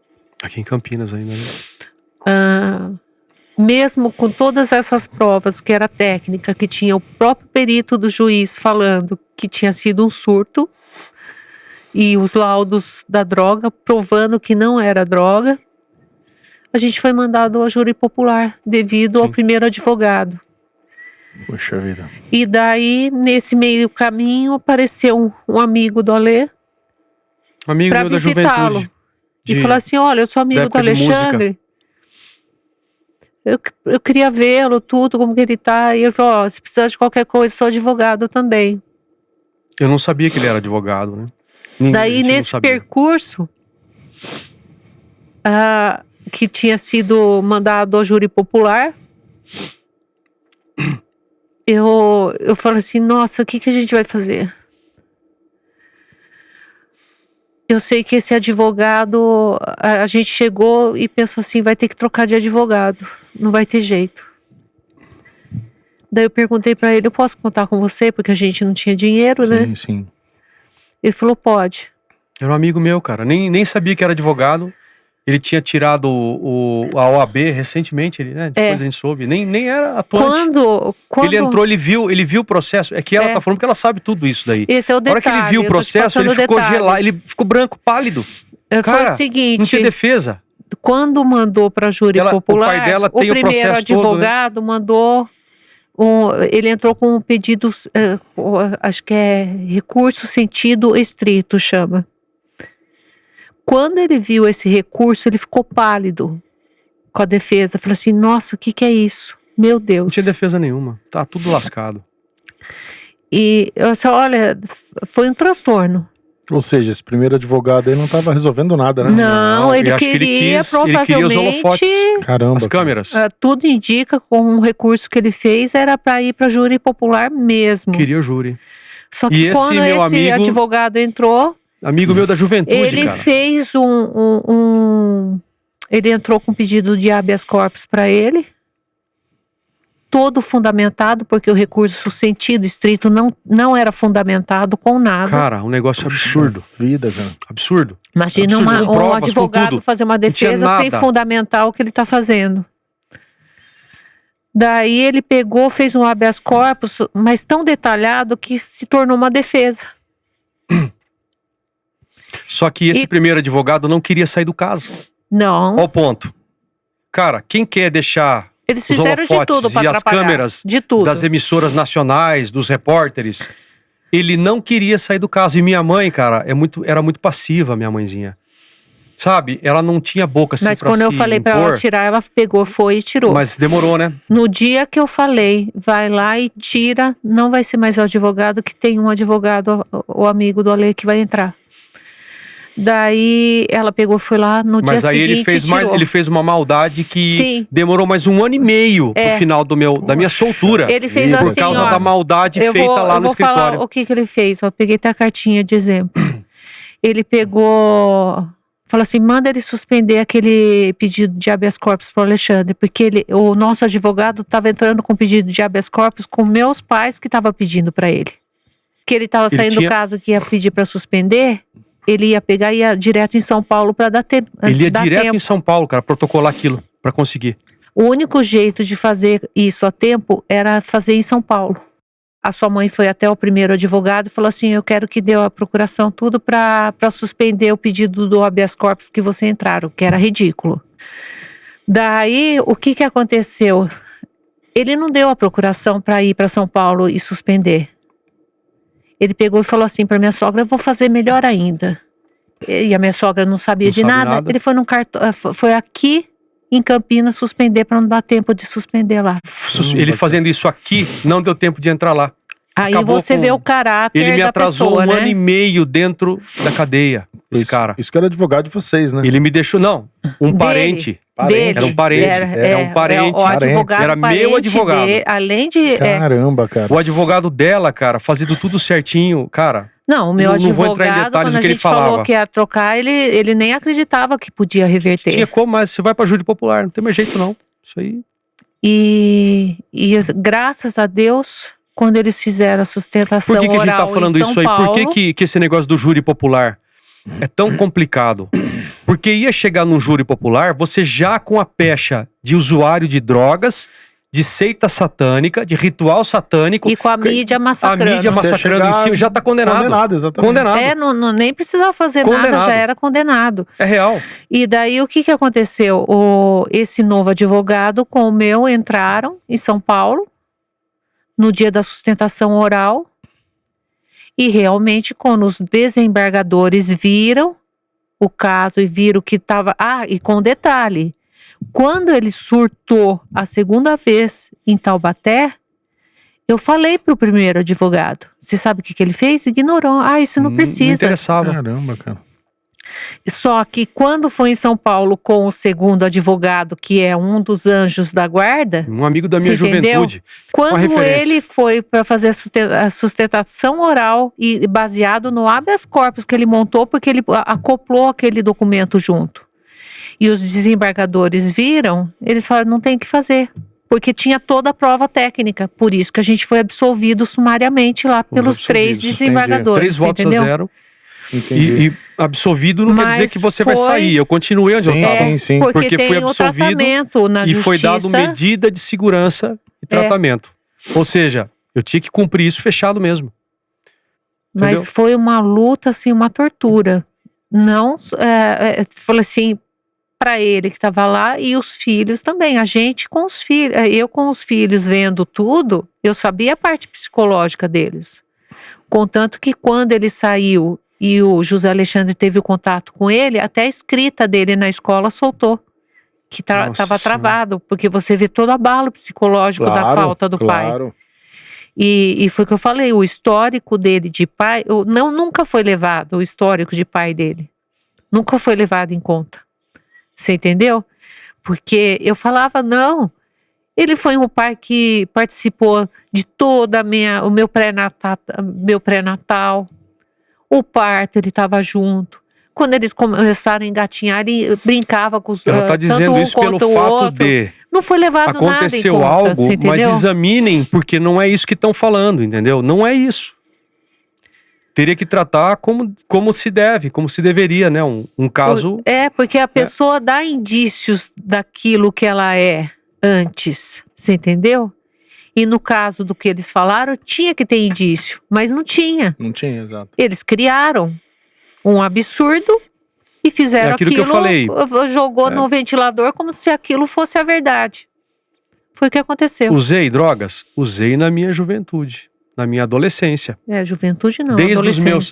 Aqui em Campinas ainda, né? Mesmo com todas essas provas, que era técnica, que tinha o próprio perito do juiz falando que tinha sido um surto, e os laudos da droga provando que não era droga, a gente foi mandado ao júri popular devido ao primeiro advogado. Poxa vida. E daí, nesse meio caminho, apareceu um amigo do Alê Amigo meu da juventude. E falou assim, olha, eu sou amigo do Alexandre. Eu queria vê-lo, tudo, como que ele tá. E ele falou, se precisar de qualquer coisa, sou advogado também. Eu não sabia que ele era advogado, né? Daí, nesse percurso, que tinha sido mandado ao júri popular, eu falei assim, nossa, o que a gente vai fazer? Eu sei que esse advogado, a gente chegou e pensou assim, vai ter que trocar de advogado, não vai ter jeito. Daí eu perguntei pra ele, eu posso contar com você? Porque a gente não tinha dinheiro, né? Sim, sim. Ele falou, pode. Era um amigo meu, cara, nem sabia que era advogado. Ele tinha tirado a OAB recentemente, né? Depois a gente soube. Nem era atuante. Quando ele entrou, ele viu o processo. É que ela tá falando que ela sabe tudo isso daí. Esse é o detalhe. Na hora que ele viu o processo, ele ficou gelado, ele ficou branco, pálido. Cara, foi o seguinte, não tinha defesa. Quando mandou para júri popular, o pai dela tem o primeiro processo advogado todo, né? Mandou... ele entrou com um pedido, acho que é recurso sentido estrito, chama. Quando ele viu esse recurso, ele ficou pálido com a defesa. Falou assim, nossa, o que é isso? Meu Deus. Não tinha defesa nenhuma. Tá tudo lascado. E eu disse, olha, foi um transtorno. Ou seja, esse primeiro advogado aí não estava resolvendo nada, né? Não, ele queria provavelmente... os holofotes, caramba, as câmeras. Tudo indica, com um recurso que ele fez, era para ir para júri popular mesmo. Queria o júri. Só que quando esse advogado entrou... Amigo meu da juventude, ele cara. Fez ele entrou com um pedido de habeas corpus para ele, todo fundamentado, porque o recurso sentido estrito não era fundamentado com nada. Cara, um negócio absurdo. Vida, cara. Absurdo. Imagina um advogado fazer uma defesa sem fundamentar o que ele está fazendo. Daí ele pegou, fez um habeas corpus, mas tão detalhado que se tornou uma defesa. Só que esse primeiro advogado não queria sair do caso. Não. Ao ponto. Cara, quem quer deixar eles fizeram de tudo para e as câmeras das emissoras nacionais, dos repórteres, ele não queria sair do caso. E minha mãe, cara, era muito passiva, minha mãezinha. Sabe? Ela não tinha boca assim pra se impor. Mas quando eu falei pra ela tirar, ela pegou, foi e tirou. Mas demorou, né? No dia que eu falei, vai lá e tira, não vai ser mais o advogado, que tem um advogado, o amigo do Ale, que vai entrar. Daí ela pegou, foi lá, no dia seguinte ele fez uma maldade que demorou mais 1 ano e meio pro final da minha soltura. Ele fez por assim, causa da maldade feita lá no escritório. Eu vou falar o que ele fez, eu peguei até a cartinha de exemplo. Ele pegou, falou assim, manda ele suspender aquele pedido de habeas corpus pro Alexandre, porque o nosso advogado estava entrando com pedido de habeas corpus com meus pais que estavam pedindo para ele. Que ele estava saindo do caso que ia pedir para suspender. Ele ia pegar e ia direto em São Paulo para dar tempo. Ele ia direto em São Paulo, cara, protocolar aquilo, para conseguir. O único jeito de fazer isso a tempo era fazer em São Paulo. A sua mãe foi até o primeiro advogado e falou assim, eu quero que dê a procuração tudo para suspender o pedido do habeas corpus que você entraram, que era ridículo. Daí, o que aconteceu? Ele não deu a procuração para ir para São Paulo e suspender. Ele pegou e falou assim para minha sogra, eu vou fazer melhor ainda. E a minha sogra não sabia de nada. Ele foi foi aqui em Campinas suspender para não dar tempo de suspender lá. Ele fazendo isso aqui, não deu tempo de entrar lá. Aí você vê o caráter da pessoa, né? Ele me atrasou 1 ano e meio dentro da cadeia, esse cara. Isso que era advogado de vocês, né? Ele me deixou, não, um parente Parente. Era um parente. Era um parente. O advogado Era meu parente advogado. dele, além de... Caramba, cara. O advogado dela, cara, fazendo tudo certinho, cara. Não, o meu Não vou entrar em advogado, detalhes quando do a que ele gente falou falava. que ia trocar, ele nem acreditava que podia reverter. Tinha como, mas você vai pra júri popular, não tem mais jeito não. Isso aí. E graças a Deus, quando eles fizeram a sustentação Por que a gente tá oral falando em São isso aí? Paulo, Por que esse negócio do júri popular é tão complicado? Porque ia chegar num júri popular, você já com a pecha de usuário de drogas, de seita satânica, de ritual satânico. e com a mídia massacrando. A mídia Você ia massacrando em chegar cima, já tá condenado. Condenado, exatamente. Condenado. Nem precisava fazer Condenado. nada, já era condenado. É real. E daí o que aconteceu? Esse novo advogado com o meu entraram em São Paulo no dia da sustentação oral e realmente quando os desembargadores viram o caso e viram que estava... e com detalhe, quando ele surtou a segunda vez em Taubaté, eu falei pro primeiro advogado. Você sabe o que ele fez? Ignorou. Isso não Não precisa. interessava. Caramba, cara. Só que quando foi em São Paulo com o segundo advogado, que é um dos anjos da guarda, Um amigo da minha Você entendeu? juventude. quando referência. ele foi para fazer a sustentação oral e baseado no habeas corpus que ele montou, porque ele acoplou aquele documento junto. E os desembargadores viram, eles falaram, não tem o que fazer. Porque tinha toda a prova técnica. Por isso que a gente foi absolvido sumariamente lá pelos três absolvidos, desembargadores. 3 votos entendeu? a 0. Entendi. E absolvido não quer dizer Mas que você vai foi- sair. Eu continuei onde eu Sim, estava. sim. Porque Porque tem foi o absolvido tratamento na E justiça. foi dado medida de segurança e tratamento. Ou seja, eu tinha que cumprir isso fechado mesmo. Mas Entendeu? foi uma luta, assim, uma tortura. Não, falei assim, para ele que estava lá e os filhos também. A gente com os filhos, eu com os filhos vendo tudo, eu sabia a parte psicológica deles. Contanto que quando ele saiu e o José Alexandre teve o contato com ele, até a escrita dele na escola soltou. Que Nossa estava Senhora. travado, porque você vê todo o abalo psicológico da falta do pai. Claro. E foi o que eu falei, o histórico dele de pai, nunca foi levado, o histórico de pai dele. Nunca foi levado em conta. Você entendeu? Porque eu falava, não, ele foi um pai que participou de toda o meu pré-natal, o parto, ele estava junto. Quando eles começaram a engatinhar, ele brincava com os Ela está tanto dizendo um isso pelo quanto o fato outro. de Não foi levado nada em aconteceu conta, algo, você mas entendeu? examinem, porque não é isso que estão falando, entendeu? Não é isso. Teria que tratar como se deve, como se deveria, né? Um caso... Porque a pessoa dá indícios daquilo que ela é antes, você entendeu? E no caso do que eles falaram, tinha que ter indício, mas não tinha. Não tinha, exato. Eles criaram um absurdo e fizeram É aquilo que eu falei. Jogou no ventilador como se aquilo fosse a verdade. Foi o que aconteceu. Usei drogas? Usei na minha juventude, na minha adolescência. Juventude não,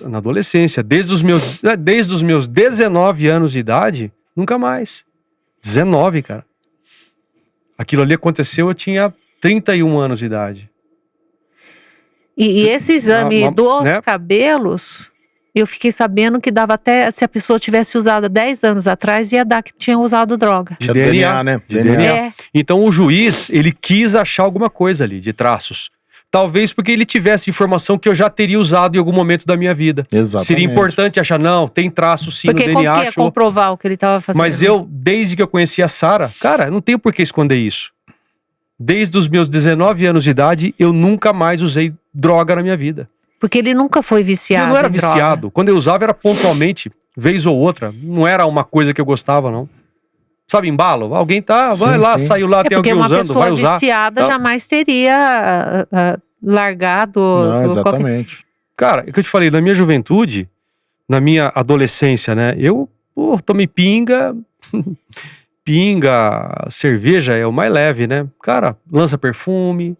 Na adolescência, desde os meus 19 anos de idade, nunca mais. 19, cara. Aquilo ali aconteceu, eu tinha 31 anos de idade. E esse exame dos né? cabelos, eu fiquei sabendo que dava até, se a pessoa tivesse usado 10 anos atrás, ia dar que tinha usado droga. De É DNA, né? De DNA. DNA. Então o juiz, ele quis achar alguma coisa ali, de traços. Talvez porque ele tivesse informação que eu já teria usado em algum momento da minha vida. Exatamente. Seria importante achar, não, tem traço sim Porque no como DNA. que ia comprovar o que ele estava fazendo? Mas eu, desde que eu conheci a Sara, cara, não tenho por que esconder isso. Desde os meus 19 anos de idade, eu nunca mais usei droga na minha vida. Porque ele nunca foi viciado. Eu não era em droga. viciado. Quando eu usava era pontualmente, vez ou outra. Não era uma coisa que eu gostava, não. Sabe, embalo? Alguém vai lá, sim. saiu lá, tem Porque alguém uma usando, vai pessoa usar. viciada Tá. jamais teria largado. Não, qualquer... exatamente. Cara, é o que eu te falei, na minha juventude, na minha adolescência, né? Eu tomei pinga. Pinga, cerveja é o mais leve, né? Cara, lança perfume.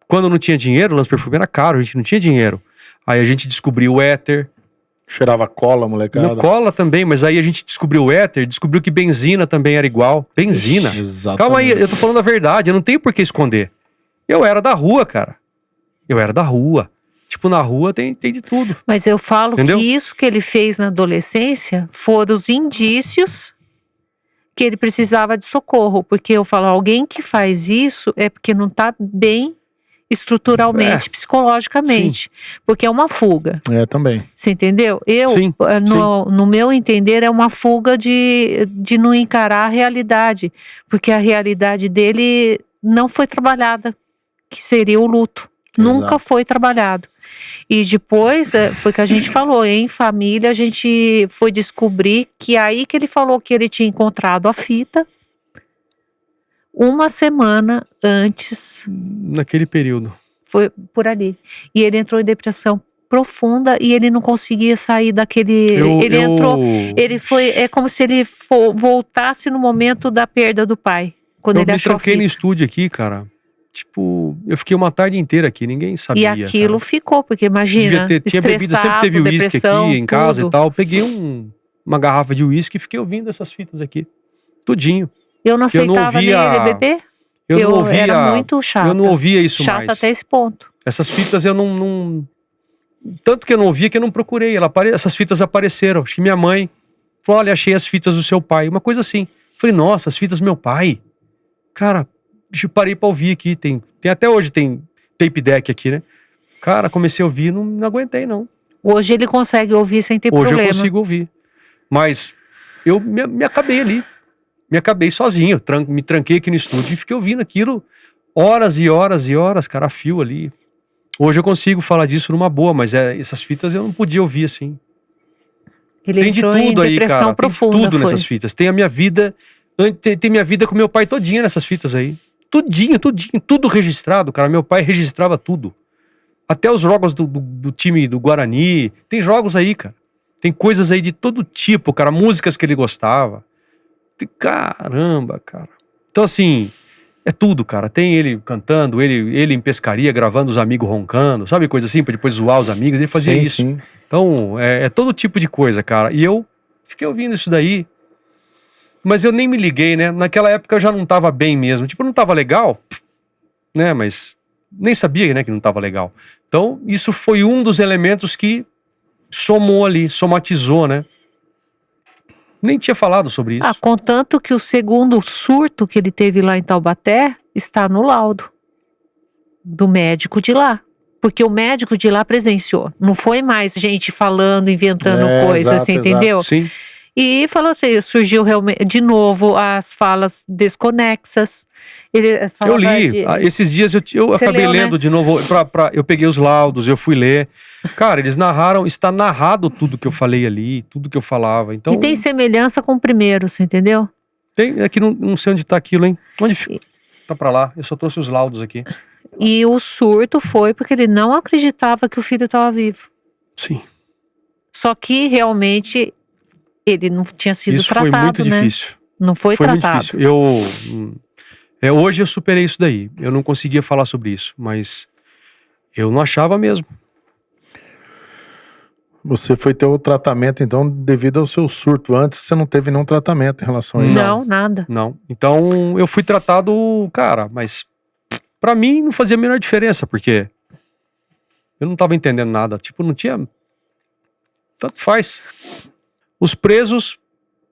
Quando não tinha dinheiro, lança perfume era caro, a gente não tinha dinheiro. Aí a gente descobriu o éter. Cheirava cola, molecada. No cola também, mas aí a gente descobriu o éter, descobriu que benzina também era igual. Benzina. Exatamente. Calma aí, eu tô falando a verdade, eu não tenho por que esconder. Eu era da rua, cara. Eu era da rua. Tipo, na rua tem de tudo. Mas eu falo Entendeu? que isso que ele fez na adolescência foram os indícios que ele precisava de socorro, porque eu falo, alguém que faz isso é porque não está bem estruturalmente, psicologicamente, porque é uma fuga. Também. Você entendeu? Sim. No meu entender, é uma fuga de não encarar a realidade, porque a realidade dele não foi trabalhada, que seria o luto. Nunca foi trabalhado. E depois, foi que a gente falou, em família a gente foi descobrir que aí que ele falou que ele tinha encontrado a fita uma semana antes. Naquele período. Foi por ali. E ele entrou em depressão profunda e ele não conseguia sair daquele... Ele foi... É como se ele voltasse no momento da perda do pai. Quando ele achou a fita. Eu me tranquei no estúdio aqui, cara. Tipo, eu fiquei uma tarde inteira aqui, ninguém sabia. E aquilo ficou, porque imagina, tinha bebida, sempre teve uísque aqui em casa tudo. e tal. Eu peguei uma garrafa de uísque e fiquei ouvindo essas fitas aqui. Tudinho. Eu não aceitava nem ele beber. Eu não ouvia, era muito chata. Eu não ouvia isso mais. Chata até esse ponto. Essas fitas eu não... Tanto que eu não ouvia que eu não procurei. Essas fitas apareceram. Acho que minha mãe falou, olha, achei as fitas do seu pai. Uma coisa assim. Falei, nossa, as fitas do meu pai. Cara... parei pra ouvir aqui, tem até hoje tem tape deck aqui, né? Cara, comecei a ouvir, não aguentei não. Hoje ele consegue ouvir sem ter problema. Hoje eu consigo ouvir. Mas eu me acabei ali. Me acabei sozinho. Me tranquei aqui no estúdio e fiquei ouvindo aquilo horas e horas e horas, cara, a fio ali. Hoje eu consigo falar disso numa boa, mas essas fitas eu não podia ouvir assim. Ele tem de tudo aí, cara. Profunda, tem de tudo nessas fitas. Tem a minha vida, tem minha vida com meu pai todinha nessas fitas aí. Tudinho, tudo registrado, cara. Meu pai registrava tudo. Até os jogos do time do Guarani. Tem jogos aí, cara. Tem coisas aí de todo tipo, cara. Músicas que ele gostava. Caramba, cara. Então, assim, é tudo, cara. Tem ele cantando, ele em pescaria, gravando os amigos roncando, sabe? Coisa assim, pra depois zoar os amigos. Ele fazia isso. Sim. Então, é todo tipo de coisa, cara. E eu fiquei ouvindo isso daí. Mas eu nem me liguei, né? Naquela época eu já não tava bem mesmo. Tipo, não tava legal, né? Mas nem sabia, né, que não tava legal. Então, isso foi um dos elementos que somou ali, somatizou, né? Nem tinha falado sobre isso. Contanto que o segundo surto que ele teve lá em Taubaté está no laudo do médico de lá. Porque o médico de lá presenciou. Não foi mais gente falando, inventando coisas, você entendeu? Sim. E falou assim, surgiu realmente, de novo as falas desconexas. Ele eu li, esses dias eu acabei lendo, né? De novo, eu peguei os laudos, eu fui ler. Cara, eles narraram, está narrado tudo que eu falei ali, tudo que eu falava. Então, e tem semelhança com o primeiro, você entendeu? Tem, aqui não sei onde tá aquilo, hein? Onde fica? Tá pra lá, eu só trouxe os laudos aqui. E o surto foi porque ele não acreditava que o filho estava vivo. Sim. Só que realmente... ele não tinha sido isso tratado, foi muito né? difícil. Não foi tratado. Muito difícil. Hoje eu superei isso daí. Eu não conseguia falar sobre isso, mas eu não achava mesmo. Você foi ter o tratamento, então, devido ao seu surto. Antes você não teve nenhum tratamento em relação a isso? Não, nada. Não. Então eu fui tratado, cara, mas pra mim não fazia a menor diferença, porque eu não tava entendendo nada. Tipo, não tinha... Tanto faz. Os presos,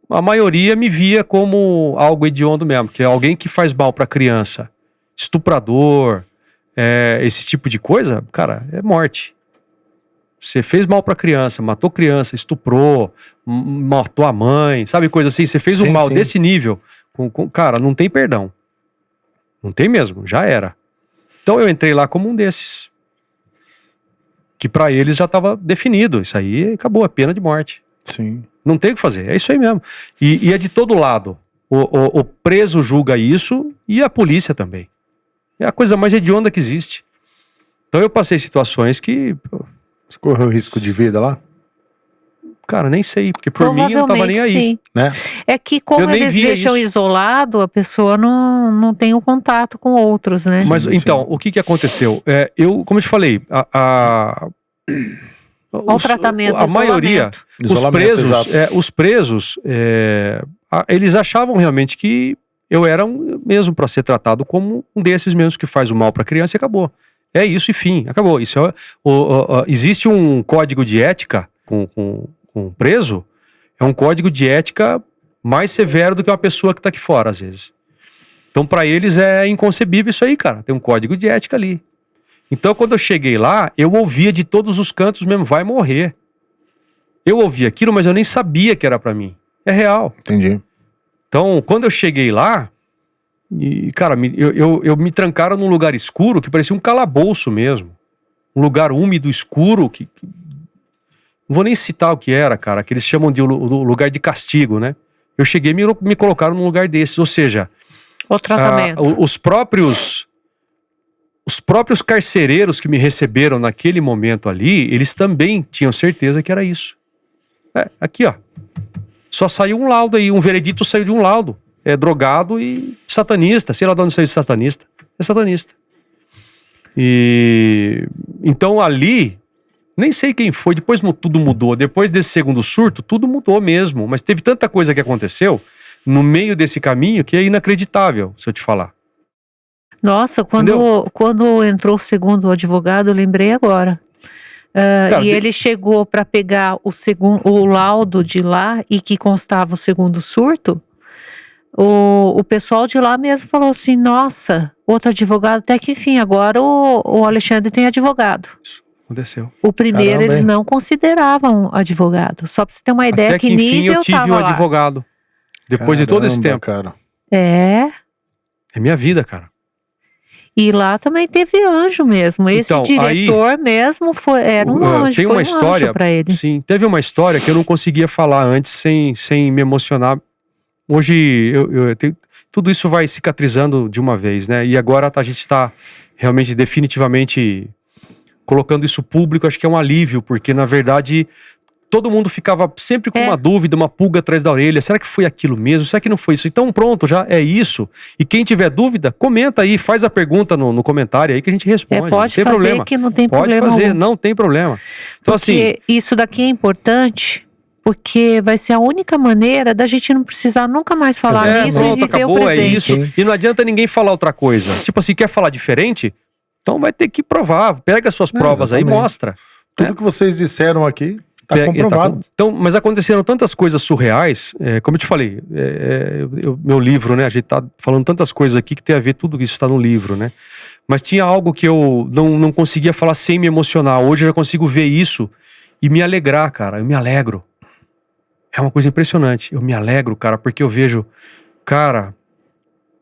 a maioria me via como algo hediondo mesmo, que é alguém que faz mal pra criança, estuprador, esse tipo de coisa, cara, é morte. Você fez mal pra criança, matou criança, estuprou, matou a mãe, sabe, coisa assim, você fez um mal desse nível, cara, não tem perdão. Não tem mesmo, já era. Então eu entrei lá como um desses. Que pra eles já estava definido, isso aí acabou, é pena de morte. Sim. Não tem o que fazer, é isso aí mesmo. E é de todo lado. O preso julga isso e a polícia também. É a coisa mais hedionda que existe. Então eu passei situações que... Você correu risco de vida lá? Cara, nem sei, porque por mim eu não tava nem aí. Sim. Né? É que como eles deixam isolado, a pessoa não tem o contato com outros, né? Mas então, o que aconteceu? Como eu te falei, o tratamento, a maioria, os presos, eles achavam realmente que eu era mesmo para ser tratado como um desses mesmos que faz o mal para a criança e acabou. É isso e fim, acabou. Isso existe um código de ética com preso, é um código de ética Mais severo do que uma pessoa que tá aqui fora, às vezes. Então, para eles é inconcebível isso aí, cara. Tem um código de ética ali. Então, quando eu cheguei lá, eu ouvia de todos os cantos mesmo, vai morrer. Eu ouvia aquilo, mas eu nem sabia que era para mim. É real. Entendi. Então, quando eu cheguei lá, e, cara, eu me trancaram num lugar escuro que parecia um calabouço mesmo. Um lugar úmido, escuro, que não vou nem citar o que era, cara, que eles chamam de lugar de castigo, né? Eu cheguei e me colocaram num lugar desses, ou seja... O tratamento. Os próprios carcereiros que me receberam naquele momento ali, eles também tinham certeza que era isso. Aqui, ó. Só saiu um laudo aí, um veredito saiu de um laudo. É drogado e satanista. Sei lá de onde saiu esse satanista. É satanista. E então ali, nem sei quem foi, depois tudo mudou. Depois desse segundo surto, tudo mudou mesmo. Mas teve tanta coisa que aconteceu no meio desse caminho que é inacreditável, se eu te falar. Nossa, quando entrou o segundo advogado, eu lembrei agora. Cara, ele chegou para pegar o laudo de lá e que constava o segundo surto. O pessoal de lá mesmo falou assim: nossa, outro advogado, até que enfim, agora o Alexandre tem advogado. Isso aconteceu. O primeiro Caramba, eles hein? não consideravam advogado. Só para você ter uma ideia Até que enfim nível eu tive tava um lá. advogado. Depois de todo esse Caramba, tempo. cara. É. É minha vida, cara. E lá também teve anjo mesmo. Esse Então, diretor mesmo era um anjo. Tem Foi uma um história, anjo para ele. sim, teve uma história que eu não conseguia falar antes sem me emocionar. Hoje tudo isso vai cicatrizando de uma vez, né? E agora a gente está realmente definitivamente colocando isso público. Acho que é um alívio, porque na verdade todo mundo ficava sempre com uma dúvida, uma pulga atrás da orelha. Será que foi aquilo mesmo? Será que não foi isso? Então pronto, já é isso. E quem tiver dúvida, comenta aí, faz a pergunta no comentário aí que a gente responde. Pode não tem fazer problema. que não tem Pode problema fazer, algum. não tem problema. Então Porque isso daqui é importante, porque vai ser a única maneira da gente não precisar nunca mais falar nisso pronto, e viver acabou, o presente. é isso. E não adianta ninguém falar outra coisa. Tipo assim, quer falar diferente? Então vai ter que provar. Pega as suas provas aí e exatamente. mostra. Tudo que vocês disseram aqui tá comprovado. Então, mas aconteceram tantas coisas surreais, como eu te falei, meu livro, né? A gente tá falando tantas coisas aqui que tem a ver, tudo isso está no livro, né? Mas tinha algo que eu não conseguia falar sem me emocionar. Hoje eu já consigo ver isso e me alegrar, cara. Eu me alegro. É uma coisa impressionante. Eu me alegro, cara, porque eu vejo, cara,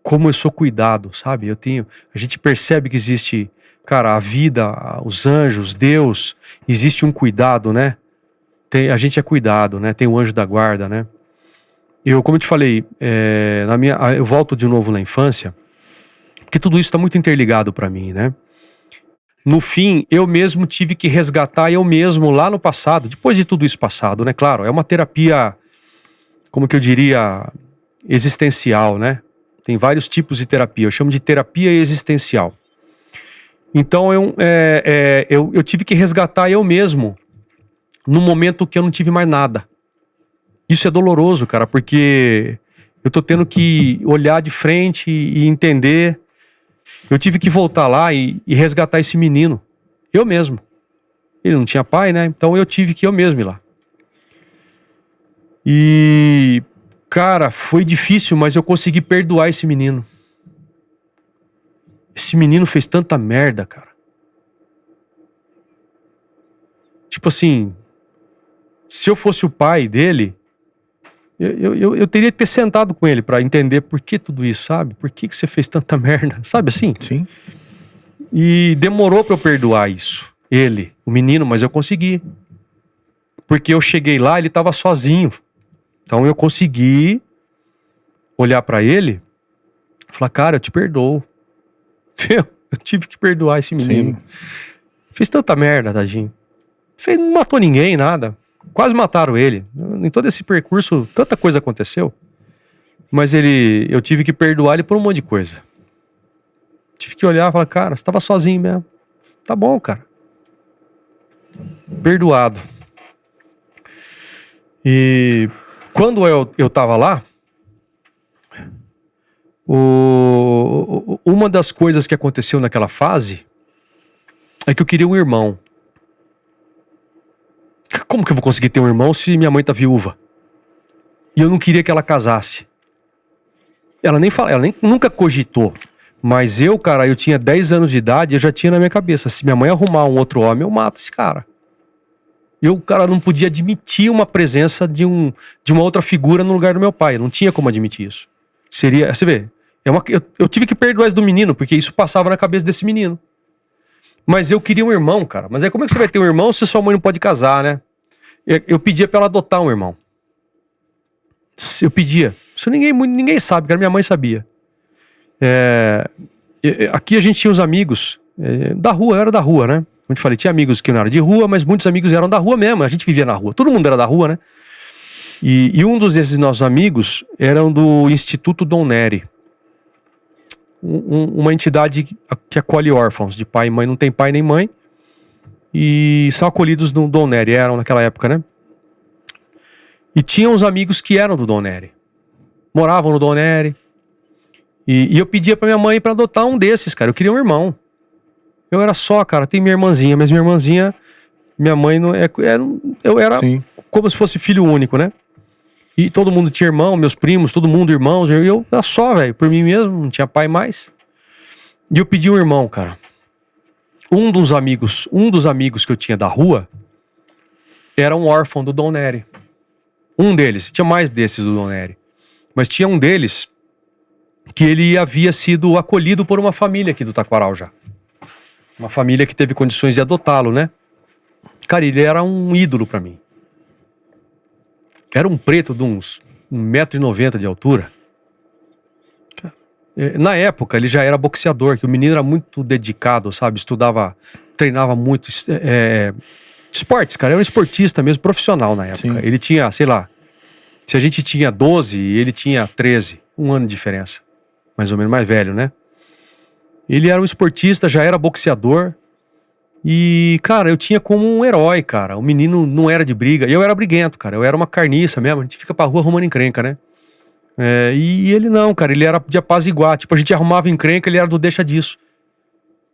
como eu sou cuidado, sabe? A gente percebe que existe, cara, a vida, os anjos, Deus, existe um cuidado, né? A gente é cuidado, né? Tem o anjo da guarda, né? Como eu te falei, eu volto de novo na infância, porque tudo isso está muito interligado para mim, né? No fim, eu mesmo tive que resgatar eu mesmo lá no passado, depois de tudo isso passado, né? Claro, é uma terapia, como que eu diria, existencial, né? Tem vários tipos de terapia, eu chamo de terapia existencial. Então, eu tive que resgatar eu mesmo no momento que eu não tive mais nada. Isso é doloroso, cara, porque eu tô tendo que olhar de frente e entender. Eu tive que voltar lá e resgatar esse menino. Eu mesmo. Ele não tinha pai, né? Então eu tive que eu mesmo ir lá. E, cara, foi difícil, mas eu consegui perdoar esse menino. Esse menino fez tanta merda, cara. Tipo assim, se eu fosse o pai dele, eu teria que ter sentado com ele pra entender por que tudo isso, sabe? Por que você fez tanta merda, sabe assim? Sim. E demorou pra eu perdoar isso. Ele, o menino, mas eu consegui. Porque eu cheguei lá, ele tava sozinho. Então eu consegui olhar pra ele e falar, cara, eu te perdoo. Eu tive que perdoar esse menino. Sim. Fiz tanta merda, tadinho. Não matou ninguém, nada. Quase mataram ele. Em todo esse percurso, tanta coisa aconteceu. Mas eu tive que perdoar ele por um monte de coisa. Tive que olhar e falar, cara, você tava sozinho mesmo. Tá bom, cara. Perdoado. E quando eu tava lá, uma das coisas que aconteceu naquela fase é que eu queria um irmão. Como que eu vou conseguir ter um irmão se minha mãe tá viúva? E eu não queria que ela casasse. Ela nem nunca cogitou. Mas eu, cara, eu tinha 10 anos de idade e eu já tinha na minha cabeça, se minha mãe arrumar um outro homem, eu mato esse cara. E o cara não podia admitir uma presença de uma outra figura no lugar do meu pai. Eu não tinha como admitir isso. Seria, você vê, eu tive que perdoar isso do menino, porque isso passava na cabeça desse menino. Mas eu queria um irmão, cara. Mas aí como é que você vai ter um irmão se sua mãe não pode casar, né? Eu pedia pra ela adotar um irmão. Eu pedia. Isso ninguém sabe, cara. Minha mãe sabia. Aqui a gente tinha uns amigos da rua, eu era da rua, né? Como eu te falei, tinha amigos que não eram de rua, mas muitos amigos eram da rua mesmo. A gente vivia na rua. Todo mundo era da rua, né? E um desses nossos amigos eram do Instituto Dom Nery. Uma entidade que acolhe órfãos de pai e mãe, não tem pai nem mãe, e são acolhidos no Dom Nery, eram naquela época, né? E tinha uns amigos que eram do Dom Nery, moravam no Dom Nery, e eu pedia pra minha mãe pra adotar um desses, cara. Eu queria um irmão. Eu era só, cara, tem minha irmãzinha, mas minha irmãzinha, minha mãe não eu era Sim. Como se fosse filho único, né? E todo mundo tinha irmão, meus primos, todo mundo irmãos. Eu era só, velho, por mim mesmo, não tinha pai mais. E eu pedi um irmão, cara. Um dos amigos que eu tinha da rua era um órfão do Dom Nery. Um deles, tinha mais desses do Dom Nery. Mas tinha um deles que ele havia sido acolhido por uma família aqui do Taquaral já. Uma família que teve condições de adotá-lo, né? Cara, ele era um ídolo pra mim. Era um preto de uns 1,90 m de altura. Na época, ele já era boxeador, que o menino era muito dedicado, sabe? Estudava, treinava muito. Esportes, cara. Era um esportista mesmo, profissional na época. Sim. Ele tinha, sei lá, se a gente tinha 12, ele tinha 13. Um ano de diferença. Mais ou menos, mais velho, né? Ele era um esportista, já era boxeador. E, cara, eu tinha como um herói, cara. O menino não era de briga. E eu era briguento, cara. Eu era uma carniça mesmo. A gente fica pra rua arrumando encrenca, né? E ele não, cara. Ele era de apaziguar. Tipo, a gente arrumava encrenca, ele era do deixa disso.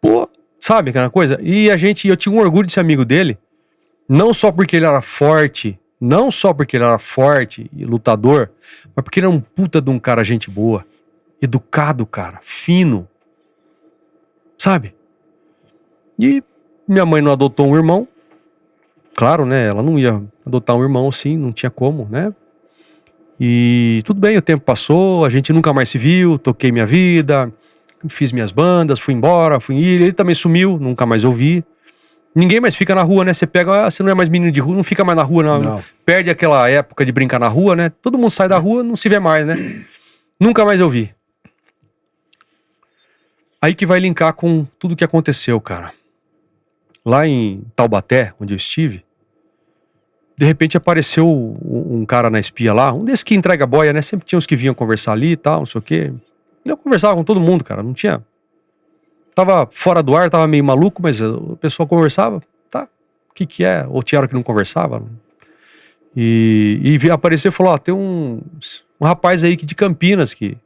Pô, sabe aquela coisa? E eu tinha um orgulho de ser amigo dele. Não só porque ele era forte. Não só porque ele era forte e lutador. Mas porque ele era um puta de um cara gente boa. Educado, cara. Fino. Sabe? E minha mãe não adotou um irmão. Claro, né? Ela não ia adotar um irmão assim, não tinha como, né? E tudo bem, o tempo passou, a gente nunca mais se viu, toquei minha vida, fiz minhas bandas, fui embora, ele também sumiu, nunca mais ouvi. Ninguém mais fica na rua, né? Você não é mais menino de rua, não fica mais na rua, não. Perde aquela época de brincar na rua, né? Todo mundo sai da rua, não se vê mais, né? Nunca mais ouvi. Aí que vai linkar com tudo que aconteceu, cara. Lá em Taubaté, onde eu estive, de repente apareceu um cara na espia lá, um desses que entrega boia, né? Sempre tinha uns que vinham conversar ali e tal, não sei o quê. Eu conversava com todo mundo, cara, não tinha... Tava fora do ar, tava meio maluco, mas o pessoal conversava, tá? O que é? Ou tinha hora que não conversava. E apareceu e falou, ó, tem um rapaz aí de Campinas que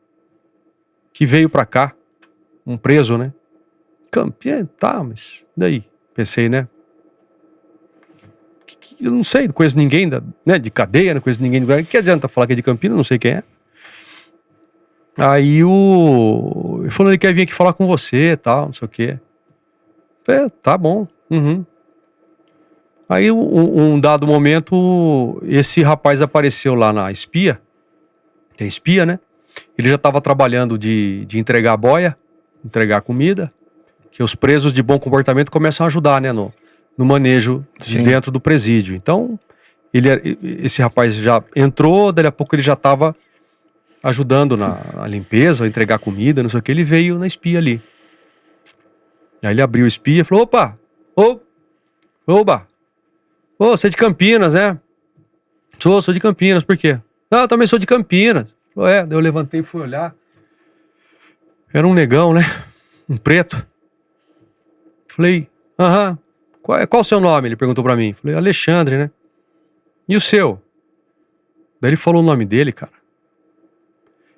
veio pra cá, um preso, né? Campinas, tá, mas daí? Pensei, né? Eu não sei, não conheço ninguém né, de cadeia, não conheço ninguém. Que adianta falar que é de Campinas, não sei quem é. Aí ele falou, ele quer vir aqui falar com você e tal, não sei o quê. Tá bom. Uhum. Aí um dado momento, esse rapaz apareceu lá na espia. Tem espia, né? Ele já estava trabalhando de entregar boia, entregar comida. Que os presos de bom comportamento começam a ajudar, né, no manejo de Sim. dentro do presídio. Então, esse rapaz já entrou, daí a pouco ele já estava ajudando na limpeza, a entregar comida, não sei o que, ele veio na espia ali. Aí ele abriu a espia e falou, opa, você é de Campinas, né? Sou de Campinas, por quê? Não, eu também sou de Campinas. Falou, daí eu levantei e fui olhar. Era um negão, né? Um preto. Falei, qual o seu nome? Ele perguntou pra mim. Falei, Alexandre, né? E o seu? Daí ele falou o nome dele, cara.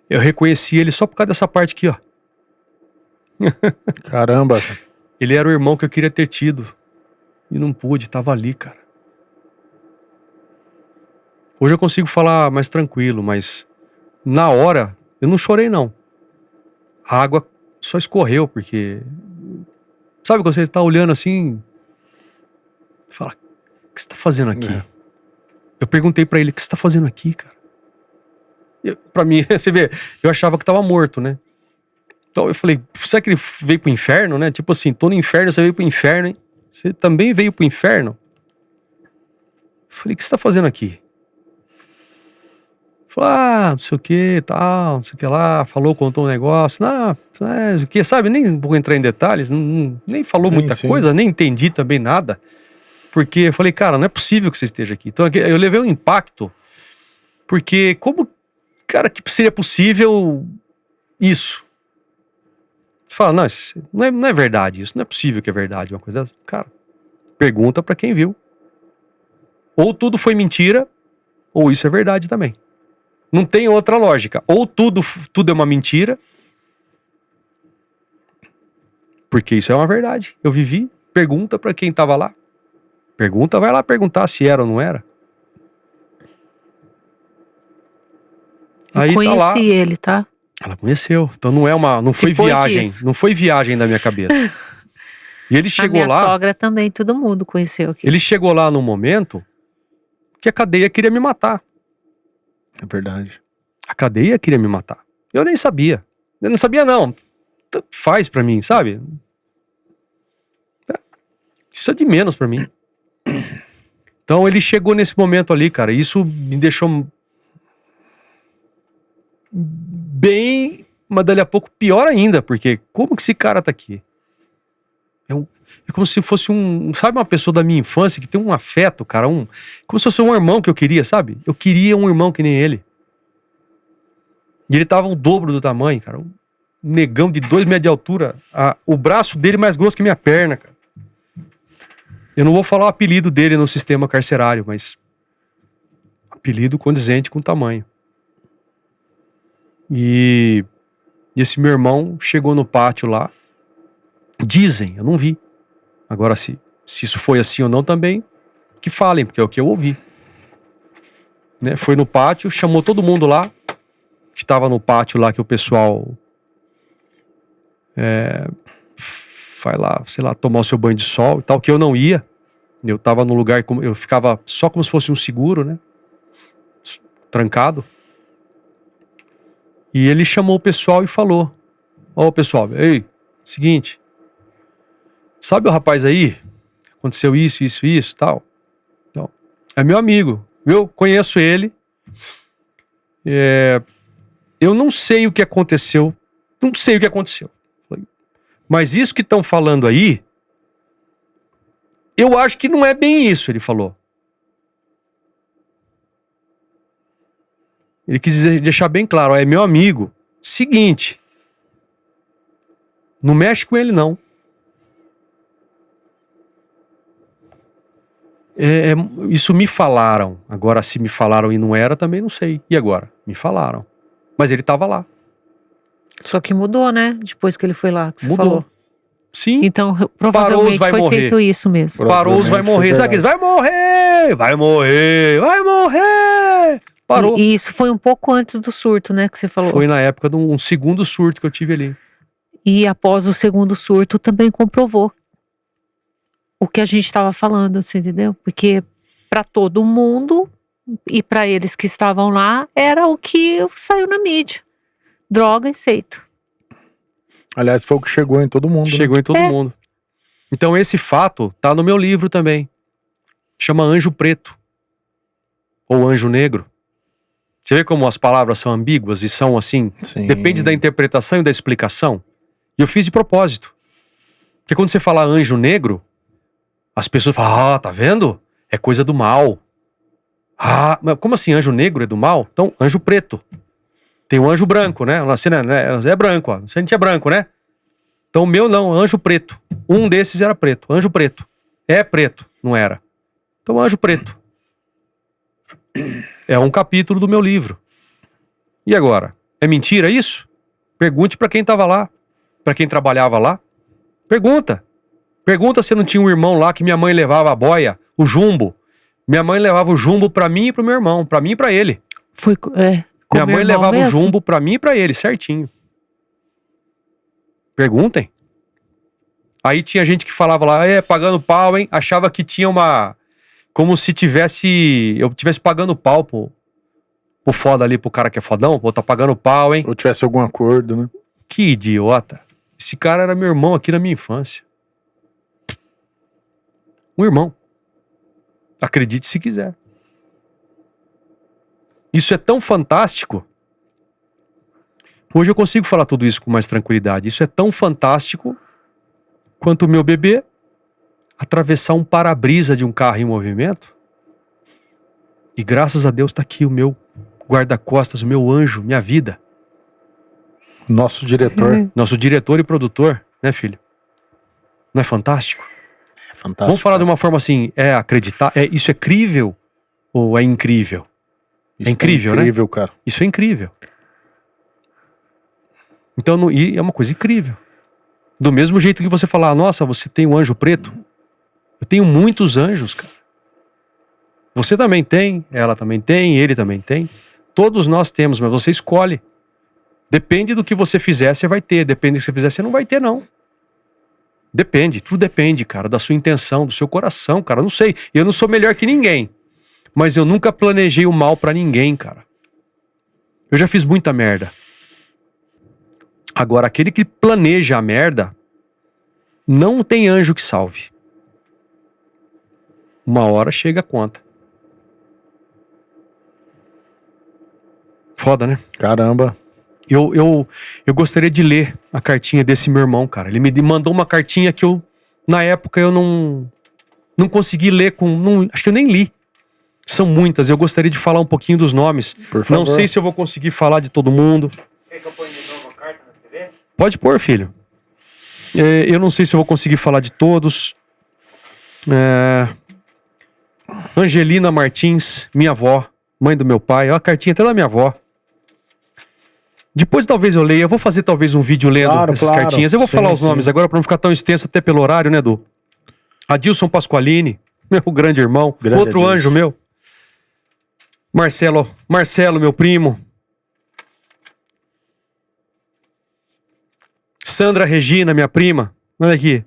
Eu reconheci ele só por causa dessa parte aqui, ó. Caramba. Ele era o irmão que eu queria ter tido. E não pude, tava ali, cara. Hoje eu consigo falar mais tranquilo, mas na hora eu não chorei, não. A água só escorreu, porque... Sabe quando você tá olhando assim... Fala, o que você tá fazendo aqui? É. Eu perguntei pra ele, o que você tá fazendo aqui, cara? Pra mim, você vê, eu achava que tava morto, né? Então eu falei, será que ele veio pro inferno, né? Tipo assim, tô no inferno, você veio pro inferno, hein? Você também veio pro inferno? Eu falei, o que você tá fazendo aqui? Falou, não sei o que, tal, não sei o que lá, falou, contou um negócio, o que, sabe, nem vou entrar em detalhes, nem falou muita coisa, nem entendi também nada, porque eu falei, cara, não é possível que você esteja aqui. Então eu levei um impacto, porque como, cara, que seria possível isso? Você fala, não, isso não é verdade, isso não é possível que é verdade, uma coisa dessa. Cara, pergunta pra quem viu. Ou tudo foi mentira, ou isso é verdade também. Não tem outra lógica. Ou tudo é uma mentira, porque isso é uma verdade. Eu vivi, pergunta pra quem tava lá. Pergunta, vai lá perguntar se era ou não era. Aí conheci tá lá. ele, tá? Ela conheceu. Então não foi Depois viagem. disso. Não foi viagem da minha cabeça. E ele chegou a minha lá. sogra também, todo mundo conheceu aqui. Ele chegou lá num momento que a cadeia queria me matar. É verdade. A cadeia queria me matar. Eu nem sabia. Eu não sabia, não. Tanto faz pra mim, sabe? Isso é de menos pra mim. Então ele chegou nesse momento ali, cara. Isso me deixou bem, mas dali a pouco pior ainda, porque como que esse cara tá aqui? É como se fosse sabe, uma pessoa da minha infância que tem um afeto, cara, como se fosse um irmão que eu queria, sabe? Eu queria um irmão que nem ele. E ele tava o dobro do tamanho, cara. Um negão de 2 metros de altura. O braço dele mais grosso que minha perna, cara. Eu não vou falar o apelido dele no sistema carcerário, mas apelido condizente com o tamanho. E esse meu irmão chegou no pátio lá. Dizem, eu não vi. Agora, se isso foi assim ou não também, que falem, porque é o que eu ouvi. Né? Foi no pátio, chamou todo mundo lá, que estava no pátio lá, que o pessoal vai lá, sei lá, tomar o seu banho de sol e tal, que eu não ia. Eu tava no lugar, eu ficava só como se fosse um seguro, né? Trancado. E ele chamou o pessoal e falou: ó, pessoal, ei, seguinte, sabe o rapaz aí? Aconteceu isso, tal. Então, é meu amigo, eu conheço ele. Eu não sei o que aconteceu. Não sei o que aconteceu. Mas isso que estão falando aí, eu acho que não é bem isso, ele falou. Ele quis deixar bem claro, ó, é meu amigo. Seguinte, não mexe com ele, não. Isso me falaram. Agora, se me falaram e não era, também não sei. E agora? Me falaram. Mas ele estava lá. Só que mudou, né? Depois que ele foi lá, que você Mudou. falou. Sim. Então, provavelmente vai foi morrer. feito isso mesmo. Parou, vai morrer. Sabe aqueles? Vai morrer! Vai morrer! Vai morrer! Parou. E isso foi um pouco antes do surto, né? Que você falou. Foi na época de um segundo surto que eu tive ali. E após o segundo surto também comprovou o que a gente estava falando, você entendeu? Porque para todo mundo e para eles que estavam lá era o que saiu na mídia: droga e seita. Aliás, foi o que chegou em todo mundo. Chegou em todo mundo. Então esse fato tá no meu livro também. Chama Anjo Preto. Ou Anjo Negro. Você vê como as palavras são ambíguas e são assim? Sim. Depende da interpretação e da explicação. E eu fiz de propósito. Porque quando você fala anjo negro, as pessoas falam, tá vendo? É coisa do mal. Mas como assim anjo negro é do mal? Então, anjo preto. Tem o anjo branco, né? Assim, né? É branco, ó. A gente é branco, né? Então o meu não, anjo preto. Um desses era preto, anjo preto. É preto, não era. Então anjo preto. É um capítulo do meu livro. E agora? É mentira isso? Pergunte pra quem estava lá. Pra quem trabalhava lá. Pergunta. Pergunta se não tinha um irmão lá que minha mãe levava a boia, o jumbo. Minha mãe levava o jumbo pra mim e pro meu irmão. Pra mim e pra ele. Foi, com Minha mãe meu irmão levava o mesmo? jumbo pra mim e pra ele, certinho. Perguntem. Aí tinha gente que falava lá, pagando pau, hein? Achava que tinha uma... Como se eu tivesse pagando pau pro foda ali, pro cara que é fodão. Pô, tá pagando pau, hein? Ou tivesse algum acordo, né? Que idiota. Esse cara era meu irmão aqui na minha infância. Um irmão. Acredite se quiser. Isso é tão fantástico. Hoje eu consigo falar tudo isso com mais tranquilidade. Isso é tão fantástico quanto o meu bebê atravessar um para-brisa de um carro em movimento. E graças a Deus tá aqui o meu guarda-costas, o meu anjo, minha vida. Nosso diretor. Nosso diretor e produtor, né, filho? Não é fantástico? É fantástico. Vamos falar de uma forma assim, acreditar, isso é crível ou é incrível? Isso é incrível, né? Incrível, cara. Isso é incrível. Então, e é uma coisa incrível. Do mesmo jeito que você falar, nossa, você tem um anjo preto. Eu tenho muitos anjos, cara. Você também tem, ela também tem, ele também tem. Todos nós temos, mas você escolhe. Depende do que você fizer, você vai ter. Depende do que você fizer, você não vai ter, não. Depende, tudo depende, cara, da sua intenção, do seu coração, cara. Eu não sei, eu não sou melhor que ninguém. Mas eu nunca planejei o mal pra ninguém, cara. Eu já fiz muita merda. Agora, aquele que planeja a merda, não tem anjo que salve. Uma hora chega a conta. Foda, né? Caramba. Eu gostaria de ler a cartinha desse meu irmão, cara. Ele me mandou uma cartinha que na época eu não consegui ler acho que eu nem li. São muitas, eu gostaria de falar um pouquinho dos nomes. Por favor. Não sei se eu vou conseguir falar de todo mundo. Quer que eu ponha de novo a carta na TV? Pode pôr, filho. Eu não sei se eu vou conseguir falar de todos. Angelina Martins, minha avó, mãe do meu pai. Olha a cartinha até da minha avó. Depois talvez eu leia. Eu vou fazer talvez um vídeo lendo essas cartinhas. Eu vou falar os nomes agora para não ficar tão extenso até pelo horário, né, Edu? Adilson Pasqualini, meu grande irmão. Outro Adilson. anjo meu. Marcelo, meu primo. Sandra Regina, minha prima. Olha aqui.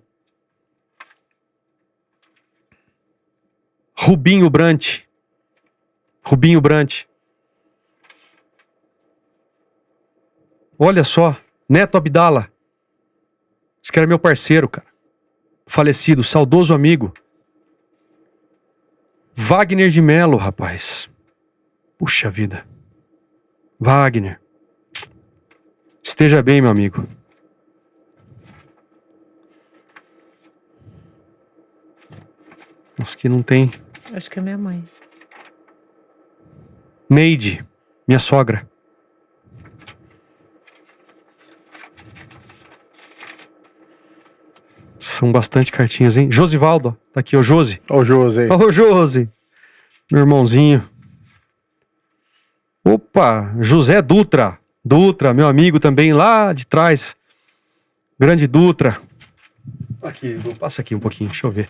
Rubinho Brant. Olha só. Neto Abdala. Esse cara é meu parceiro, cara. Falecido, saudoso amigo. Wagner de Melo, rapaz. Puxa vida. Wagner. Esteja bem, meu amigo. Nossa, que não tem. Acho que é minha mãe. Neide, minha sogra. São bastante cartinhas, hein? Josivaldo, tá aqui, ó, Josi. Ó o José aí. Ô, Josi. Meu irmãozinho. Opa, José Dutra. Dutra, meu amigo também lá de trás. Grande Dutra. Aqui, passa aqui um pouquinho, deixa eu ver.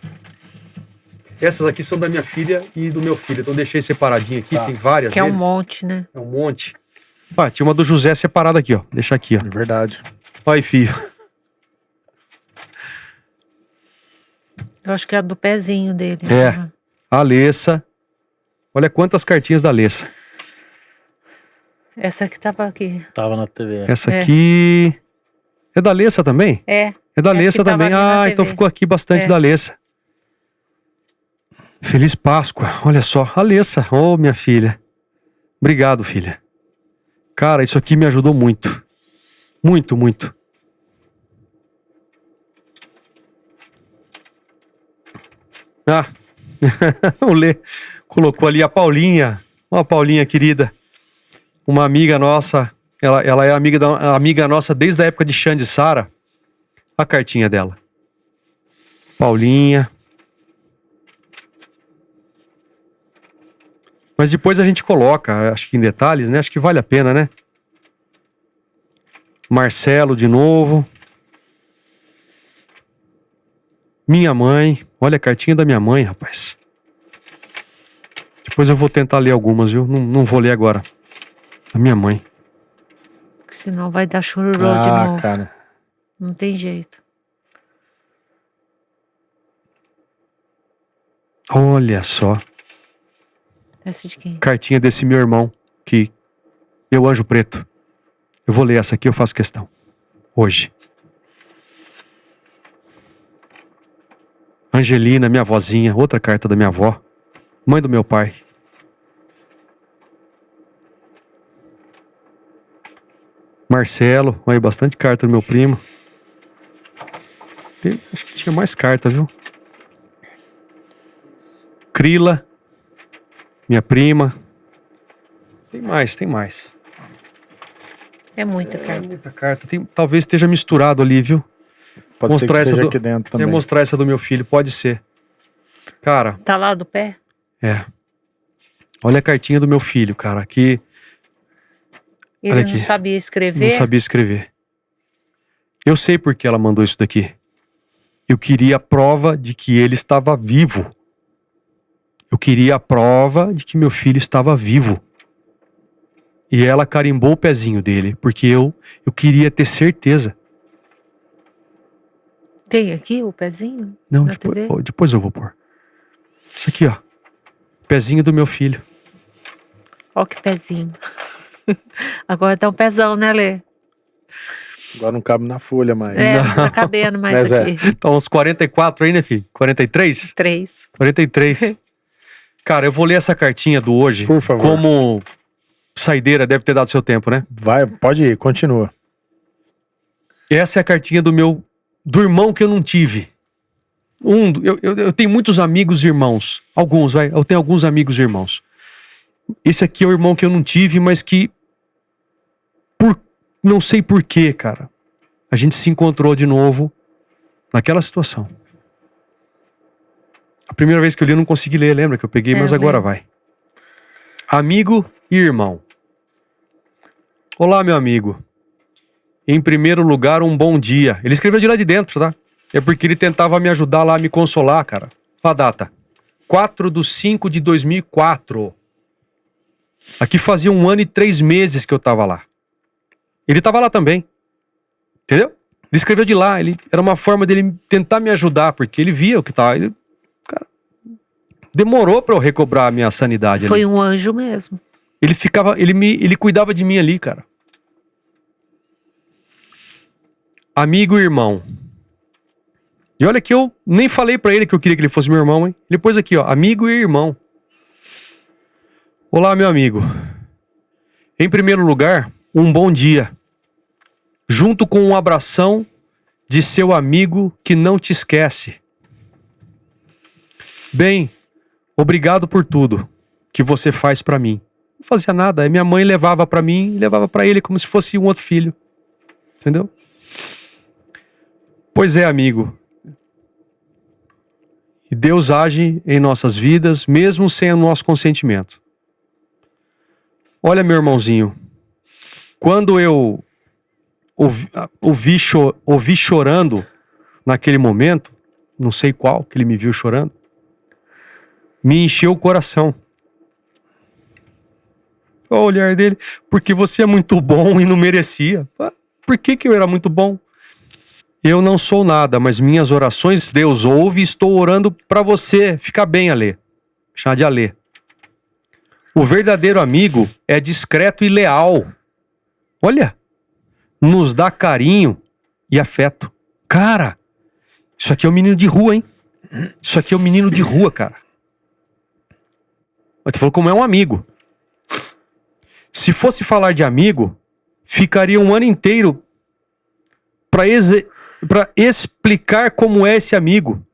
Essas aqui são da minha filha e do meu filho. Então deixei separadinho aqui, tem várias Que é um deles. monte, né? É um monte. Ah, tinha uma do José separada aqui, ó. Deixa aqui, ó. É verdade. Olha aí, filho. Eu acho que é a do pezinho dele. É. A Alessa. Olha quantas cartinhas da Alessa. Essa que tava aqui. Tava na TV. Essa aqui... É da Alessa também? É. É da Alessa que tava também. ali na Ah, então TV. ficou aqui bastante É. da Alessa. Feliz Páscoa. Olha só. Alessa. Oh, minha filha. Obrigado, filha. Cara, isso aqui me ajudou muito. Muito, muito. Ah. O Lê colocou ali a Paulinha. Uma Paulinha querida. Uma amiga nossa. Ela é amiga nossa desde a época de Xande e Sara. A cartinha dela. Paulinha. Mas depois a gente coloca, acho que em detalhes, né? Acho que vale a pena, né? Marcelo de novo. Minha mãe. Olha a cartinha da minha mãe, rapaz. Depois eu vou tentar ler algumas, viu? Não vou ler agora. A minha mãe. Senão vai dar chororô de novo. Cara. Não tem jeito. Olha só. Essa de quem? Cartinha desse meu irmão, que meu anjo preto. Eu vou ler essa aqui, eu faço questão. Hoje. Angelina, minha vozinha, outra carta da minha avó. Mãe do meu pai. Marcelo, aí bastante carta do meu primo. Acho que tinha mais carta, viu? Crila, minha prima. Tem mais. É muita carta. Muita carta. Talvez esteja misturado ali, viu? Pode mostrar ser que essa esteja aqui dentro também. mostrar essa do meu filho, pode ser. Cara. Tá lá do pé? É. Olha a cartinha do meu filho, cara. Aqui. Ele não sabia escrever? Não sabia escrever. Eu sei por que ela mandou isso daqui. Eu queria a prova de que ele estava vivo. Eu queria a prova de que meu filho estava vivo. E ela carimbou o pezinho dele, porque eu queria ter certeza. Tem aqui o pezinho? Não, na TV? depois eu vou pôr. Isso aqui, ó. Pezinho do meu filho. Ó que pezinho. Agora tá um pezão, né, Lê? Agora não cabe na folha mais. É, não tá cabendo mais Mas aqui. Tá uns 44 aí, né, filho? 43? 3. 43. Cara, eu vou ler essa cartinha do hoje. Por favor. Como saideira, deve ter dado seu tempo, né? Vai, pode ir, continua. Essa é a cartinha do irmão que eu não tive. Eu tenho muitos amigos e irmãos. Alguns, vai. Eu tenho alguns amigos e irmãos. Esse aqui é o irmão que eu não tive, mas que não sei porquê, cara. A gente se encontrou de novo naquela situação. A primeira vez que eu li eu não consegui ler, lembra que eu peguei, mas agora vai. Amigo e irmão. Olá, meu amigo. Em primeiro lugar, um bom dia. Ele escreveu de lá de dentro, tá? É porque ele tentava me ajudar lá, me consolar, cara. Olha a data. 4/5/2004. Aqui fazia 1 ano e 3 meses que eu tava lá. Ele tava lá também. Entendeu? Ele escreveu de lá. Era uma forma dele tentar me ajudar, porque ele via o que tava. Cara, demorou pra eu recobrar a minha sanidade. Foi ali. um anjo mesmo. Ele cuidava de mim ali, cara. Amigo e irmão. E olha que eu nem falei pra ele que eu queria que ele fosse meu irmão, hein? Ele pôs aqui, ó, amigo e irmão. Olá, meu amigo. Em primeiro lugar, um bom dia. Junto com um abração de seu amigo que não te esquece. Bem, obrigado por tudo que você faz pra mim. Não fazia nada. Minha mãe levava pra mim e levava pra ele como se fosse um outro filho. Entendeu? Pois é, amigo. E Deus age em nossas vidas, mesmo sem o nosso consentimento. Olha, meu irmãozinho. Quando eu ouvi chorando naquele momento, não sei qual, que ele me viu chorando, me encheu o coração. Olha o olhar dele. Porque você é muito bom e não merecia. Por que eu era muito bom? Eu não sou nada, mas minhas orações Deus ouve e estou orando para você ficar bem, Alê. Chama de Alê. O verdadeiro amigo é discreto e leal. Olha, nos dá carinho e afeto. Cara, isso aqui é um menino de rua, hein? Isso aqui é um menino de rua, cara. Mas tu falou como é um amigo. Se fosse falar de amigo, ficaria um ano inteiro para explicar como é esse amigo.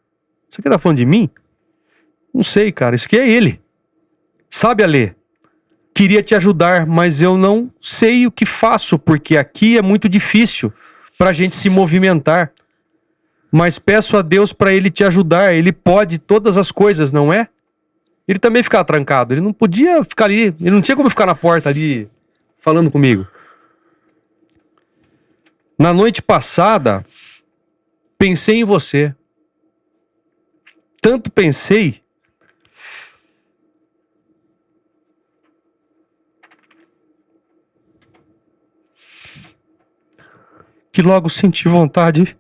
Isso aqui tá falando de mim? Não sei, cara. Isso aqui é ele. Sabe, Alê? Queria te ajudar, mas eu não sei o que faço, porque aqui é muito difícil pra gente se movimentar. Mas peço a Deus pra ele te ajudar. Ele pode todas as coisas, não é? Ele também ficava trancado. Ele não podia ficar ali. Ele não tinha como ficar na porta ali falando comigo. Na noite passada, pensei em você. Tanto pensei que logo senti vontade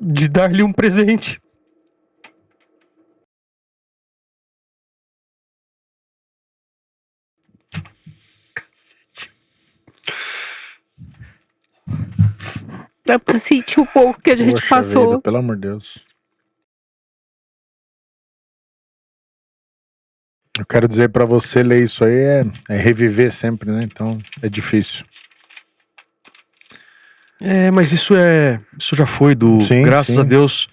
de dar-lhe um presente. Dá pra sentir um pouco que a gente Poxa passou. vida, pelo amor de Deus. Eu quero dizer pra você, ler isso aí é reviver sempre, né? Então é difícil. Mas isso já foi Sim, graças sim. a Deus.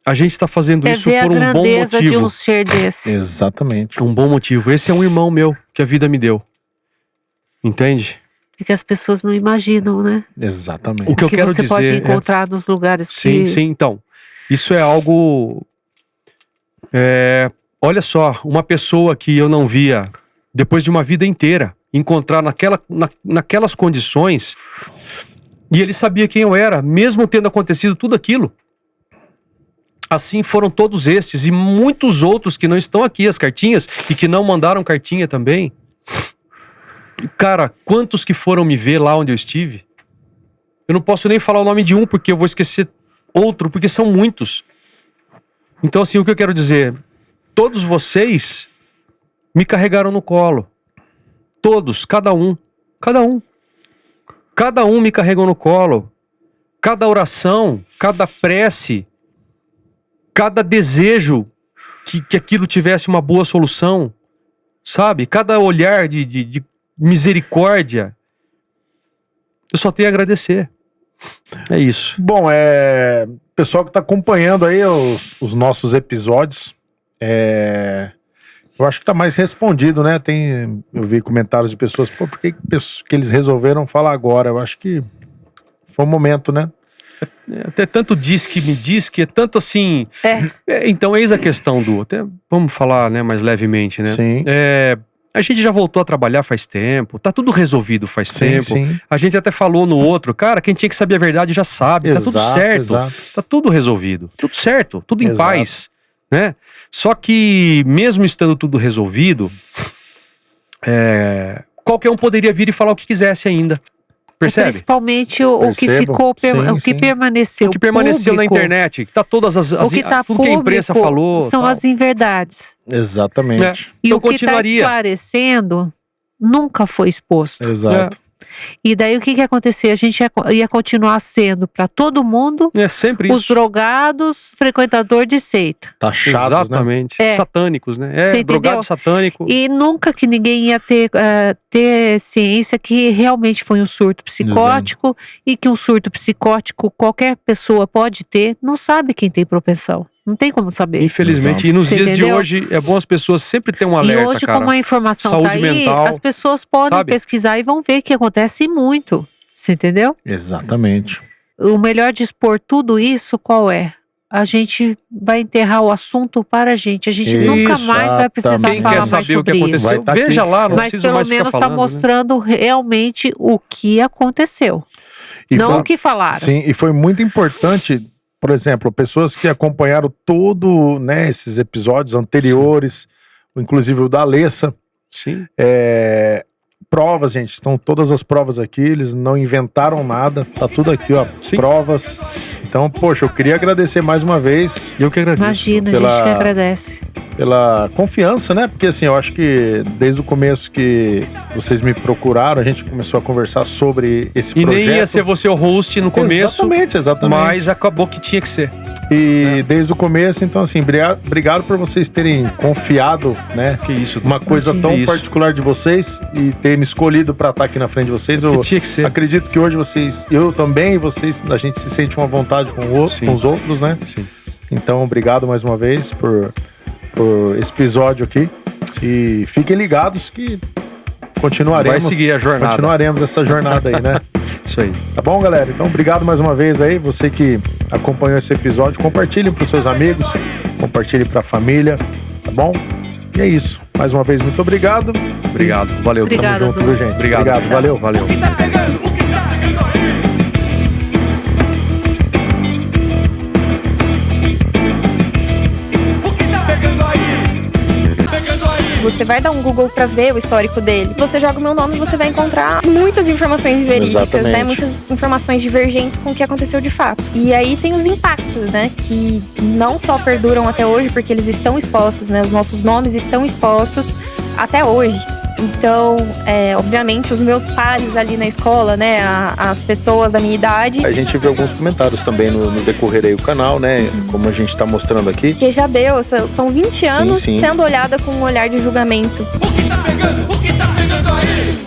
A gente está fazendo isso ver por a um bom grandeza de motivo. um ser desse. Exatamente. Um bom motivo. Esse é um irmão meu que a vida me deu. Entende? É que as pessoas não imaginam, né? Exatamente. O que eu quero você dizer pode encontrar nos lugares Sim, que... sim. Então, isso é algo... olha só, uma pessoa que eu não via depois de uma vida inteira, encontrar naquelas condições, e ele sabia quem eu era, mesmo tendo acontecido tudo aquilo. Assim foram todos estes e muitos outros que não estão aqui, as cartinhas, e que não mandaram cartinha também. Cara, quantos que foram me ver lá onde eu estive? Eu não posso nem falar o nome de um, porque eu vou esquecer outro, porque são muitos. Então, assim, o que eu quero dizer, todos vocês me carregaram no colo. Todos, cada um. Cada um me carregou no colo. Cada oração, cada prece, cada desejo que aquilo tivesse uma boa solução, sabe? Cada olhar de misericórdia. Eu só tenho a agradecer. É isso. Bom, pessoal que tá acompanhando aí os nossos episódios, eu acho que tá mais respondido, né? Eu vi comentários de pessoas, pô, por que eles resolveram falar agora? Eu acho que foi um momento, né? Até tanto diz que é tanto assim... Então, eis a questão até vamos falar, né, mais levemente, né? Sim. A gente já voltou a trabalhar faz tempo, tá tudo resolvido faz tempo. Sim. A gente até falou no outro, cara, quem tinha que saber a verdade já sabe, tá tudo certo, exato. tá tudo resolvido, tudo certo, tudo em Exato. paz, né? Só que mesmo estando tudo resolvido, qualquer um poderia vir e falar o que quisesse ainda. Percebe? Principalmente o que Percebo. ficou, Sim, o que sim. permaneceu. O que permaneceu na público, internet, que tá todas o que tá tudo que a imprensa público falou. são tal. as inverdades. Exatamente. E Eu o que está continuaria. esclarecendo nunca foi exposto. Exato. E daí o que ia acontecer? A gente ia continuar sendo para todo mundo É sempre os isso. drogados, frequentador de seita. Taxados, né? Exatamente. É. Satânicos, né? Você entendeu? Drogado satânico. E nunca que ninguém ia ter ciência que realmente foi um surto psicótico e que um surto psicótico qualquer pessoa pode ter, não sabe quem tem propensão. Não tem como saber. Infelizmente. Exato. E nos Você dias entendeu? de hoje, é bom as pessoas sempre terem um alerta, E hoje, cara. como a informação tá Saúde aí, mental, as pessoas podem sabe? pesquisar e vão ver que acontece muito. Você entendeu? Exatamente. O melhor de expor tudo isso, qual é? A gente vai enterrar o assunto para a gente. A gente nunca mais vai precisar Exatamente. Quem falar quer mais saber o que sobre aconteceu, isso. Vai tá veja aqui. lá, não Mas precisa pelo mais ficar menos está falando, né? mostrando realmente o que aconteceu. E não foi- o que falaram. Sim, e foi muito importante, por exemplo, pessoas que acompanharam todo, né, esses episódios anteriores, inclusive o da Alessa, Sim. provas, gente, estão todas as provas aqui, eles não inventaram nada, tá tudo aqui, ó, Sim. provas. Então, poxa, eu queria agradecer mais uma vez Eu que agradeço. Imagina, a pela- gente que agradece. pela confiança, né? Porque assim, eu acho que desde o começo que vocês me procuraram, a gente começou a conversar sobre esse E projeto. nem ia ser você o host no começo, Exatamente. mas acabou que tinha que ser. E desde o começo, então assim, obrigado por vocês terem confiado, né? Que isso. Uma coisa Imagina. tão Isso. particular de vocês e ter me escolhido pra estar aqui na frente de vocês. Eu Que tinha que ser. acredito que hoje eu também e vocês, a gente se sente uma vontade com Sim. os outros, né? Sim. Então, obrigado mais uma vez por esse episódio aqui. E fiquem ligados que continuaremos. Vai seguir a jornada. Continuaremos essa jornada aí, né? Isso aí. Tá bom, galera? Então, obrigado mais uma vez aí. Você que acompanhou esse episódio, compartilhe pros seus amigos, compartilhe pra família, tá bom? E é isso. Mais uma vez, muito obrigado. Obrigado. Valeu. Obrigada, Tamo junto, viu, gente? Obrigado. Valeu. Valeu. Você vai dar um Google pra ver o histórico dele. Você joga o meu nome e você vai encontrar muitas informações verídicas, Exatamente. né? Muitas informações divergentes com o que aconteceu de fato. E aí tem os impactos, né? Que não só perduram até hoje, porque eles estão expostos, né? Os nossos nomes estão expostos até hoje. Então, obviamente, os meus pares ali na escola, né? As pessoas da minha idade. A gente vê alguns comentários também no decorrer aí do canal, né? Como a gente tá mostrando aqui. Porque já deu, são 20 anos sim. sendo olhada com um olhar de julgamento. O que tá pegando aí?